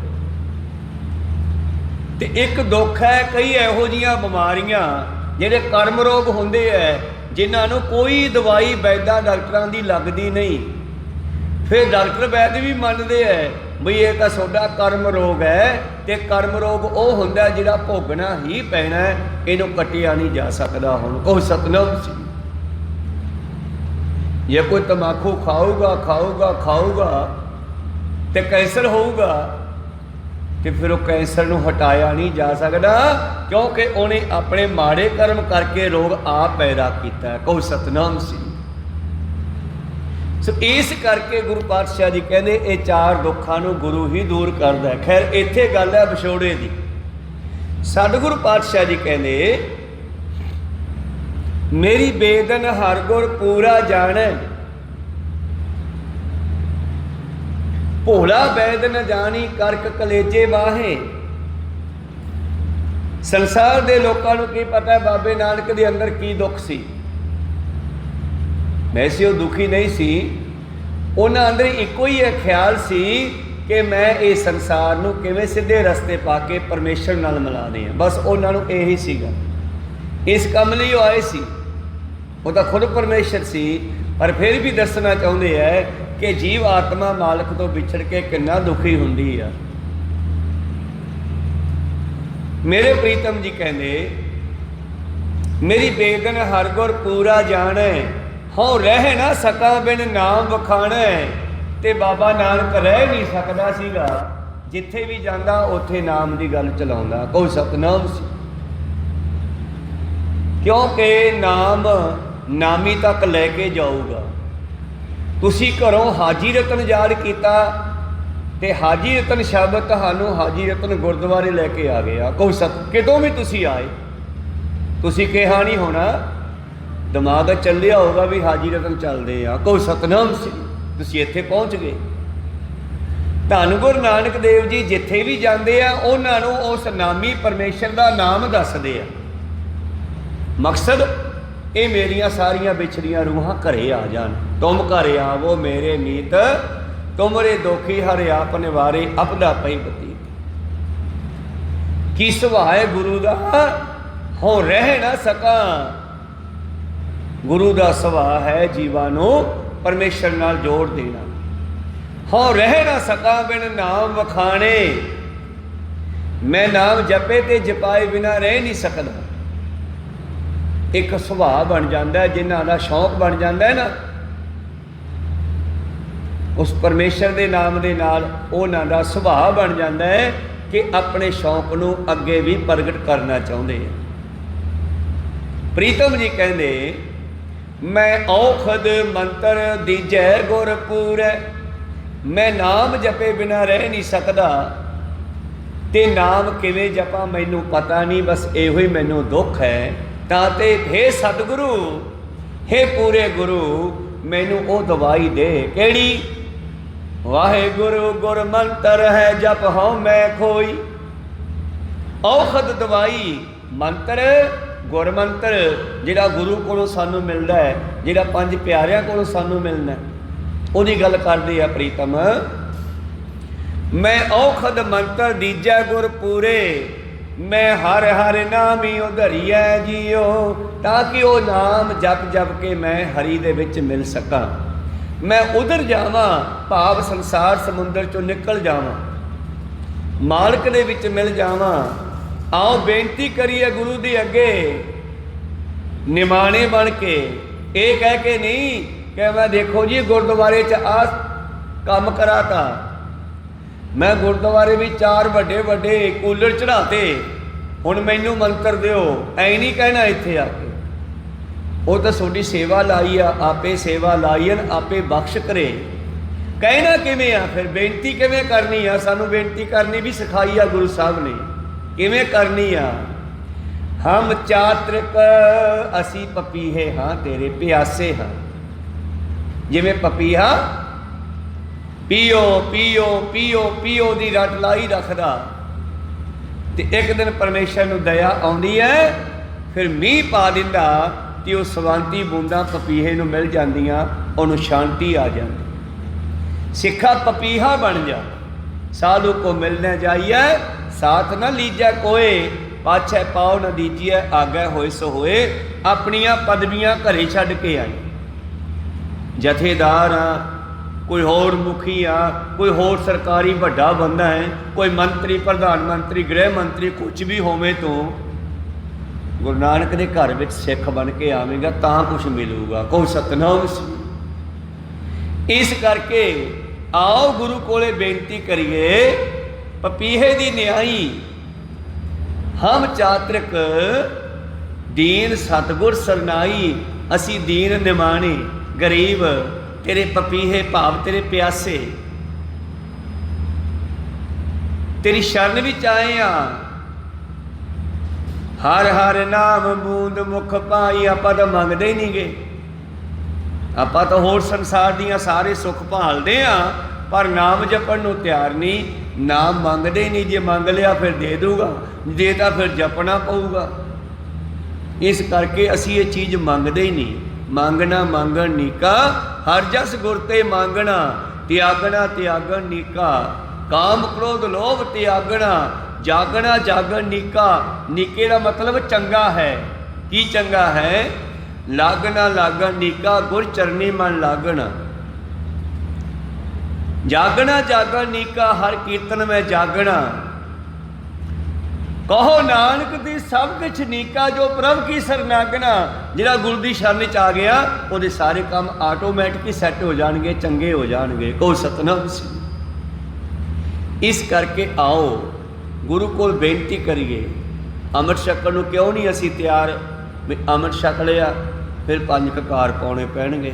ते एक दुख है, कई इहो जिहियां बीमारियां जिहड़े कर्म रोग हुंदे है, जिन्हां नूं कोई दवाई वैदां डॉक्टरां दी लगदी नहीं। फिर डॉक्टर वैद भी मनते हैं बई ये तो सोडा कर्म रोग है, तो कर्म रोग वो हुंदा जिहड़ा भोगना ही पैना है, इनू कटिया नहीं जा सकता। हुण कोई सतनाम सी। जे कोई तंबाकू खाऊगा खाऊगा खाऊगा तो कैंसर होऊगा, तो फिर वो कैंसर नूं हटाया नहीं जा सकता, क्योंकि उन्हें अपने माड़े कर्म करके रोग आप पैदा किया है। कोई सतनाम सी। सो इस करके गुरु पातशाह जी कहते ये चार दुखों को गुरु ही दूर करता है। खैर इत्थे गल है विछोड़े की। सतगुरु पातशाह जी कहते मेरी बेदन हर गुर पूरा जाने, भोला वैद न जानी करक कलेजे बाहे। संसार के लोगों को की पता है बाबे नानक के अंदर की दुख सी। वैसे वो दुखी नहीं सी, उन्हां अंदर एको ही एक ख्याल सी कि मैं इस संसार नूं किवें सीधे रस्ते पा के परमेश्वर नाल मिला दें। बस उन्हां नूं यही सीगा, इस काम लई वो आए सी। वो तो खुद परमेश्वर सी, पर फिर भी दसना चाहुंदे है कि जीव आत्मा मालक तो विछड़ के कितना दुखी हुंदी है। मेरे प्रीतम जी कहते मेरी बेदन हर गुर पूरा जाने, हाँ रह ना सका बिन नाम वखाणे। ते बाबा नानक रह नहीं सकता सीगा ਜਿੱਥੇ ਵੀ ਜਾਂਦਾ ਉੱਥੇ ਨਾਮ ਦੀ ਗੱਲ ਚਲਾਉਂਦਾ, ਕੋਈ ਸਤਨਾਮ ਸੀ। ਕਿਉਂਕਿ ਨਾਮ ਨਾਮੀ ਤੱਕ ਲੈ ਕੇ ਜਾਊਗਾ। ਤੁਸੀਂ ਘਰੋਂ ਹਾਜੀ ਰਤਨ ਯਾਦ ਕੀਤਾ ਤੇ ਹਾਜੀ ਰਤਨ ਸ਼ਬਦ ਤੁਹਾਨੂੰ ਹਾਜੀ ਰਤਨ ਗੁਰਦੁਆਰੇ ਲੈ ਕੇ ਆ ਗਿਆ। ਕੋਈ ਕਿਤੋਂ ਵੀ ਤੁਸੀਂ ਆਏ, ਤੁਸੀਂ ਕਿਹਾ ਨਹੀਂ ਹੋਣਾ, ਦਿਮਾਗ ਚੱਲਿਆ ਹੋਊਗਾ ਵੀ ਹਾਜੀ ਰਤਨ ਚੱਲਦੇ ਆ, ਕੋਈ ਸਤਨਾਮ ਸੀ, ਤੁਸੀਂ ਇੱਥੇ ਪਹੁੰਚ ਗਏ। ਧੰਨ ਗੁਰੂ ਨਾਨਕ ਦੇਵ ਜੀ ਜਿੱਥੇ ਵੀ ਜਾਂਦੇ ਆ ਉਹਨਾਂ ਨੂੰ ਉਸ ਨਾਮੀ ਪਰਮੇਸ਼ਰ ਦਾ ਨਾਮ ਦੱਸਦੇ ਆ। ਮਕਸਦ ਇਹ ਮੇਰੀਆਂ ਸਾਰੀਆਂ ਵਿਛੜੀਆਂ ਰੂਹਾਂ ਘਰੇ ਆ ਜਾਣ। ਤੁਮ ਘਰ ਆਵੋ ਮੇਰੇ ਮੀਤ, ਤੁਮਰੇ ਦੋਖੀ ਹਰਿ ਆਪ ਨਿਵਾਰੇ, ਅਪਦਾ ਪਈ ਬਤੀ। ਕੀ ਸੁਭਾਅ ਹੈ ਗੁਰੂ ਦਾ, ਹੋ ਰਹਿ ਨਾ ਸਕਾਂ। ਗੁਰੂ ਦਾ ਸੁਭਾਅ ਹੈ ਜੀਵਾਂ ਨੂੰ ਪਰਮੇਸ਼ਰ ਨਾਲ ਜੋੜ ਦੇਣਾ। ਹੋ ਰਹਿ ਨਾ ਸਕਾਂ ਬਿਨ ਨਾਮ ਵਖਾਣੇ, ਮੈਂ ਨਾਮ ਜਪੇ ਤੇ ਜਪਾਏ ਬਿਨਾ ਰਹਿ ਨਹੀਂ ਸਕਦਾ। ਇੱਕ ਸੁਭਾਅ ਬਣ ਜਾਂਦਾ, ਜਿਨ੍ਹਾਂ ਦਾ ਸ਼ੌਂਕ ਬਣ ਜਾਂਦਾ ਨਾ ਉਸ ਪਰਮੇਸ਼ਰ ਦੇ ਨਾਮ ਦੇ ਨਾਲ, ਉਹਨਾਂ ਦਾ ਸੁਭਾਅ ਬਣ ਜਾਂਦਾ ਹੈ ਕਿ ਆਪਣੇ ਸ਼ੌਂਕ ਨੂੰ ਅੱਗੇ ਵੀ ਪ੍ਰਗਟ ਕਰਨਾ ਚਾਹੁੰਦੇ ਆ। ਪ੍ਰੀਤਮ ਜੀ ਕਹਿੰਦੇ, ਮੈਂ ਔਖਦ ਮੰਤਰ ਦੀਜੈ ਗੁਰ ਪੂਰੈ, ਮੈਂ ਨਾਮ ਜਪੇ ਬਿਨਾ ਰਹਿ ਨਹੀਂ ਸਕਦਾ। ਤੇ ਨਾਮ ਕਿਵੇਂ ਜਪਾਂ ਮੈਨੂੰ ਪਤਾ ਨਹੀਂ, ਬਸ ਇਹੋ ਹੀ ਮੈਨੂੰ ਦੁੱਖ ਹੈ। ਤਾਂ ਤੇ ਹੇ ਸਤਿਗੁਰੂ, ਹੇ ਪੂਰੇ ਗੁਰੂ, ਮੈਨੂੰ ਉਹ ਦਵਾਈ ਦੇ। ਕਿਹੜੀ? ਵਾਹਿਗੁਰੂ ਗੁਰ ਮੰਤਰ ਹੈ ਜਪ ਹਉ ਮੈਂ ਖੋਈ। ਔਖਦ ਦਵਾਈ ਮੰਤਰ, ਗੁਰ ਮੰਤਰ ਜਿਹੜਾ ਗੁਰੂ ਕੋਲੋਂ ਸਾਨੂੰ ਮਿਲਦਾ ਹੈ, ਜਿਹੜਾ ਪੰਜ ਪਿਆਰਿਆਂ ਕੋਲੋਂ ਸਾਨੂੰ ਮਿਲਣਾ, ਉਹਦੀ ਗੱਲ ਕਰਦੇ ਆ ਪ੍ਰੀਤਮ। ਮੈਂ ਔਖਦ ਮੰਤਰ ਦੀਜੈ ਗੁਰ ਪੂਰੇ, ਮੈਂ ਹਰ ਹਰ ਨਾਮ ਹੀ ਉਧਰੀਐ ਜੀਓ, ਤਾਂ ਕਿ ਉਹ ਨਾਮ ਜਪ ਜਪ ਕੇ ਮੈਂ ਹਰੀ ਦੇ ਵਿੱਚ ਮਿਲ ਸਕਾਂ। ਮੈਂ ਉਧਰ ਜਾਵਾਂ, ਭਾਵ ਸੰਸਾਰ ਸਮੁੰਦਰ ਚੋਂ ਨਿਕਲ ਜਾਵਾਂ, ਮਾਲਕ ਦੇ ਵਿੱਚ ਮਿਲ ਜਾਵਾਂ। ਆਓ ਬੇਨਤੀ ਕਰੀਏ ਗੁਰੂ ਦੇ ਅੱਗੇ ਨਿਮਾਣੇ ਬਣ ਕੇ, ਇਹ ਕਹਿ ਕੇ ਨਹੀਂ ਕਿ ਮੈਂ ਦੇਖੋ ਜੀ ਗੁਰਦੁਆਰੇ 'ਚ ਆ ਕੰਮ ਕਰਾਤਾ, ਮੈਂ ਗੁਰਦੁਆਰੇ ਵੀ 4 ਵੱਡੇ ਵੱਡੇ ਕੂਲਰ ਚੜਾਤੇ, ਹੁਣ ਮੈਨੂੰ ਮੰਤਰ ਦਿਓ, ਐ ਨਹੀਂ ਕਹਿਣਾ ਇੱਥੇ ਆ ਕੇ। ਉਹ ਤਾਂ ਤੁਹਾਡੀ ਸੇਵਾ ਲਾਈ ਆ, ਆਪੇ ਸੇਵਾ ਲਾਈ ਹਨ, ਆਪੇ ਬਖਸ਼ ਕਰੇ। ਕਹਿਣਾ ਕਿਵੇਂ ਆ ਫਿਰ, ਬੇਨਤੀ ਕਿਵੇਂ ਕਰਨੀ ਆ? ਸਾਨੂੰ ਬੇਨਤੀ ਕਰਨੀ ਵੀ ਸਿਖਾਈ ਆ ਗੁਰੂ ਸਾਹਿਬ ਨੇ, ਕਿਵੇਂ ਕਰਨੀ ਆ? ਹਮ ਚਾਤ੍ਰਿਕ, ਅਸੀਂ ਪਪੀਹੇ ਹਾਂ ਤੇਰੇ, ਪਿਆਸੇ ਹਾਂ। ਜਿਵੇਂ ਪਪੀਹਾ ਪੀਓ ਪੀਓ ਪੀਓ ਪੀਓ ਦੀ ਰੱਟ ਲਾਈ ਰੱਖਦਾ, ਤੇ ਇੱਕ ਦਿਨ ਪਰਮੇਸ਼ਰ ਨੂੰ ਦਇਆ ਆਉਂਦੀ ਹੈ, ਫਿਰ ਮੀਂਹ ਪਾ ਦਿੰਦਾ ਕਿ ਉਹ ਸਵਾਂਤੀ ਬੂੰਦਾਂ ਪਪੀਹੇ ਨੂੰ ਮਿਲ ਜਾਂਦੀਆਂ, ਉਹਨੂੰ ਸ਼ਾਂਤੀ ਆ ਜਾਂਦੀ। ਸਿੱਖਾ ਪਪੀਹਾ ਬਣ ਜਾ, ਸਾਧੂ ਕੋ ਮਿਲਨੇ ਜਾਈਏ, ਸਾਥ ਨਾ ਲੀਜੈ ਕੋਏ, ਪਾਛੈ ਪਾਉ ਨਾ ਦੀਜੀਏ, ਆਗੇ ਹੋਏ ਸੋ ਹੋਏ। ਆਪਣੀਆਂ ਪਦਵੀਆਂ ਘਰੇ ਛੱਡ ਕੇ ਆਈ। ਜਥੇਦਾਰ ਆ, ਕੋਈ ਹੋਰ ਮੁਖੀ ਆ, ਕੋਈ ਹੋਰ ਸਰਕਾਰੀ ਵੱਡਾ ਬੰਦਾ ਹੈ, ਕੋਈ ਮੰਤਰੀ, ਪ੍ਰਧਾਨ ਮੰਤਰੀ, ਗ੍ਰਹਿ ਮੰਤਰੀ, ਕੁਝ ਵੀ ਹੋਵੇ, ਤੂੰ ਗੁਰੂ ਨਾਨਕ ਦੇ ਘਰ ਵਿੱਚ ਸਿੱਖ ਬਣ ਕੇ ਆਵੇਂਗਾ ਤਾਂ ਕੁਛ ਮਿਲੂਗਾ। ਕੋਈ ਸਤਨਾਮ ਸੀ। ਇਸ ਕਰਕੇ ਆਓ ਗੁਰੂ ਕੋਲੇ ਬੇਨਤੀ ਕਰੀਏ, ਪਪੀਹੇ ਦੀ ਨਿਆਈ। ਹਮ ਚਾਤ੍ਰਿਕ ਦੀਨ ਸਤਿਗੁਰ ਸਰਨਾਈ, ਅਸੀਂ ਦੀਨ ਨਿਮਾਣੇ ਗਰੀਬ, ਤੇਰੇ ਪਪੀਹੇ ਭਾਵ ਤੇਰੇ ਪਿਆਸੇ, ਤੇਰੀ ਸ਼ਰਨ ਵਿੱਚ ਆਏ ਆ। ਹਰ ਹਰ ਨਾਮ ਬੂੰਦ ਮੁਖ ਪਾਈ, ਆਪਾਂ ਤਾਂ ਮੰਗਦੇ ਹੀ ਨਹੀਂ ਗੇ, ਆਪਾਂ ਤਾਂ ਹੋਰ ਸੰਸਾਰ ਦੀਆਂ ਸਾਰੇ ਸੁੱਖ ਭਾਲਦੇ ਆ, ਪਰ ਨਾਮ ਜਪਣ ਨੂੰ ਤਿਆਰ ਨਹੀਂ। ਨਾਮ ਮੰਗਦੇ ਹੀ ਨਹੀਂ, ਜੇ ਮੰਗ ਲਿਆ ਫਿਰ ਦੇ ਦੂਗਾ, ਜੇ ਤਾਂ ਫਿਰ ਜਪਣਾ ਪਊਗਾ। ਇਸ ਕਰਕੇ ਅਸੀਂ ਇਹ ਚੀਜ਼ ਮੰਗਦੇ ਹੀ ਨਹੀਂ। ਮੰਗਣਾ ਮੰਗਣ ਨੀਕਾ, ਹਰ ਜਸ ਗੁਰ ਤੇ ਮੰਗਣਾ, ਤਿਆਗਣਾ ਤਿਆਗਣ ਨੀਕਾ, ਕਾਮ ਕ੍ਰੋਧ ਲੋਭ ਤਿਆਗਣਾ, ਜਾਗਣਾ ਜਾਗਣ ਨੀਕਾ। ਨੀਕੇ ਦਾ ਮਤਲਬ ਚੰਗਾ ਹੈ। ਕੀ ਚੰਗਾ ਹੈ? ਲਾਗਣਾ ਲਾਗਣ ਨੀਕਾ, ਗੁਰ ਚਰਨੀ ਮਨ ਲਾਗਣਾ। ਜਾਗਣਾ ਜਾਗਣ ਨੀਕਾ, ਹਰ ਕੀਰਤਨ ਮੈਂ ਜਾਗਣਾ। ਕਹੋ ਨਾਨਕ ਦੀ ਸਭ ਕੁਛ ਨੀਕਾ, ਜੋ ਪ੍ਰਭ ਕੀ ਸਰਨਾਗਣਾ। ਜਿਹੜਾ ਗੁਰੂ ਦੀ ਸ਼ਰਨ 'ਚ ਆ ਗਿਆ, ਉਹਦੇ ਸਾਰੇ ਕੰਮ ਆਟੋਮੈਟਿਕ ਹੀ ਸੈੱਟ ਹੋ ਜਾਣਗੇ, ਚੰਗੇ ਹੋ ਜਾਣਗੇ। ਕਹੋ ਸਤਨਾਮ ਸੀ। इस करके आओ गुरु को बेनती करिए। अमृत छकण नूं क्यों नहीं असी तैयार भी अमृत छक लिया, फिर 5 ककार पाने पैणगे,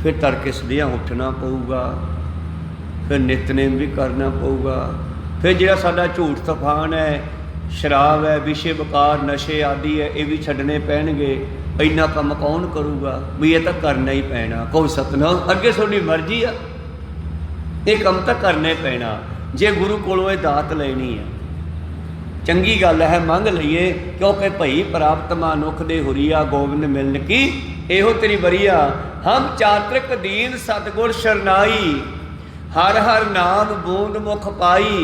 फिर तड़के सदियाँ उठना पऊगा, फिर नितनेम भी करना पऊगा, फिर जिहड़ा साडा झूठ तूफान है, शराब है, विषय विकार नशे आदि है, ये भी छड्डने पैणगे। इन्ना काम कौन करूगा भी ये तो करना ही पैना। कहो सतनाम, अगे थोड़ी मर्जी आ, ये काम तो करना ही पैना जे गुरु कोलों दात लेनी है। चंगी गल है, मंग लईए, क्योंकि भई प्राप्त मानुख दे हुरिया गोविंद मिलन की एहो तेरी बरिया। हम चातृक दीन सतगुर शरनाई, हर हर नाम बूंद मुख पाई।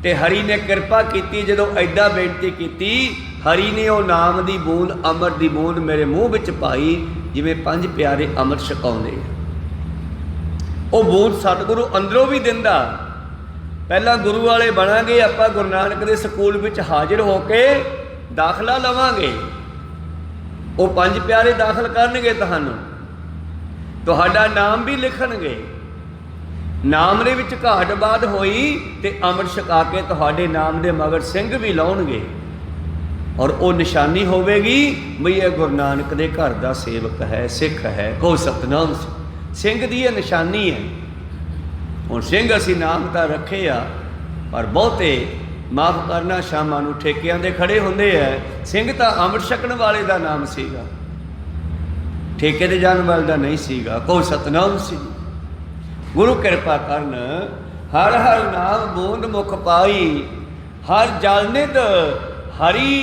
ते हरि ने कृपा की, जो ऐदा बेनती की, हरि ने वो नाम की बूंद अमृत की बूंद मेरे मूँह में पाई, जिमें 5 प्यारे अमृत छकाउंदे। वो बूंद सतगुरु अंदरों भी दिंदा। पहला गुरु वाले बनांगे आपां, गुरु नानक दे स्कूल विच हाजिर होके दाखला लवांगे, वो 5 प्यारे दाखल करनगे तुहानूं, तुहाडा नाम भी लिखणगे। नाम दे विच घाट बात होई ते अमृत छका के तुहाडे नाम दे मगर सिंह भी लाउणगे, और वो निशानी होवेगी भी ये गुरु नानक दे घर दा सेवक है, सिख है। कहो सतनाम, सिंह दी ये निशानी है। हुण सिंह असी नाम तो रखे आ, पर बहुते माफ़ करना शामां नूं ठेकिआं दे खड़े हुंदे है। सिंह तो अमृत छकण वाले दा नाम सीगा, ठेके दे जाण वाले दा नहीं सीगा। कहो सतनाम सी। गुरु कृपा करन, हर हर नाम बूंद मुख पाई। हर जल निध हरी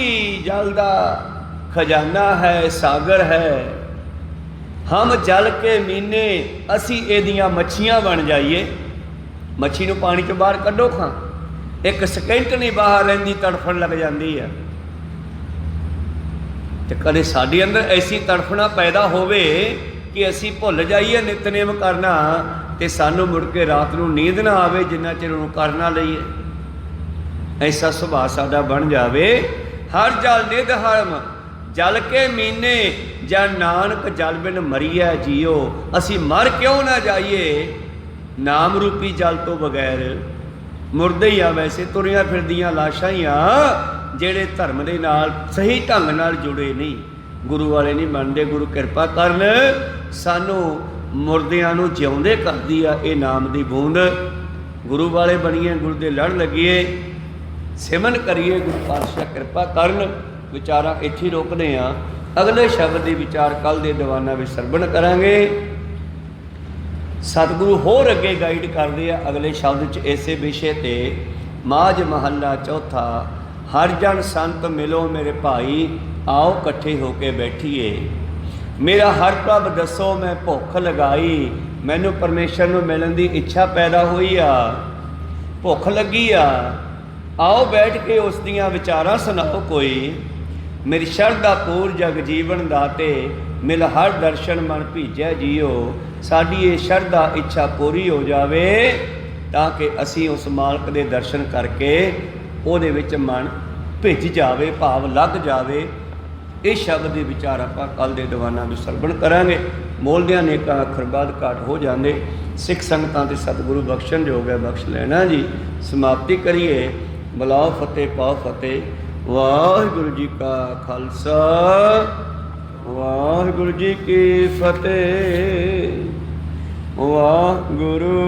जल दा खजाना है, सागर है। हम जल के मीने असी एदियां मच्छियां बन जाइए। मच्छी नूं पानी चों बाहर कड्डो खां, 1 सेकेंड नहीं बाहर रहिंदी, तड़फण लग जाती है। तो कदे साडे अंदर ऐसी तड़फना पैदा होवे कि असी भुल जाइए नितनेम करना, तो सानू मुड़ के रात नूं नींद ना आवे जिन्ना चिर उहनूं कर ना लईए। ऐसा सुभाव साडा बन जावे। हर जल निध हरम जल के मीने, जा नानक जल बिन मरीए जियो। असी मर क्यों ना जाइए नाम रूपी जल तो बगैर। मुरदे ही आ वैसे, तुरिया फिरदियां लाशां ही आ, जेड़े धर्म दे नाल सही ढंग नाल जुड़े नहीं, गुरु वाले नहीं बनते। गुरु कृपा करन, सानू मुरदियां नूं जिउंदे करदी आ ये नाम दी बूंद। गुरु वाले बणीए, गुरु दे लड़ लगिए, सिमन करिए। गुरु पातशाह कृपा करन। विचारा इत्थे रोकदे आ, अगले शब्द के विचार कल के दीवाना विच सरवण करांगे। सतगुरु होर अगे गाइड करते हैं अगले शब्द च इसे विषय ते। माझ महला चौथा, हर जन संत मिलो मेरे भाई, आओ कट्ठे होके बैठिए। मेरा हर प्रभ दसो मैं भुख लगाई, मैनू परमेश्वर नूं मिलण दी इच्छा पैदा हुई आ, भुख लगी आ। आओ बैठ के उस दियां विचारां सुनाओ कोई। मेरी शरधा पूर जग जीवन दाते, मिल हर दर्शन मन भीजै जियो। साडी ये शरधा इच्छा पूरी हो जावे, ताकि असी उस मालक दे दर्शन करके ਉਹਦੇ ਵਿੱਚ मन भिज जावे, भाव लग जावे। ਇਹ शब्द ਦੇ विचार ਆਪਾਂ ਕੱਲ ਦੇ ਦੀਵਾਨਾਂ ਵਿੱਚ ਸਰਵਣ ਕਰਾਂਗੇ। ਮੋਲਦਿਆਂ ਨੇਕਾਂ ਅੱਖਰ ਬਾਅਦ ਘਾਟ ਹੋ ਜਾਂਦੇ। ਸਿੱਖ ਸੰਗਤਾਂ ਤੇ ਸਤਿਗੁਰੂ ਬਖਸ਼ਣ ਜੋ ਗਿਆ ਬਖਸ਼ ਲੈਣਾ ਜੀ। ਸਮਾਪਤੀ ਕਰੀਏ। ਬੁਲਾਓ ਫਤਿਹ ਪਾਓ ਫਤਿਹ। ਵਾਹਿਗੁਰੂ ਜੀ ਕਾ ਖਾਲਸਾ, ਵਾਹਿਗੁਰੂ ਜੀ ਕੀ ਫਤਿਹ। ਵਾਹਿਗੁਰੂ।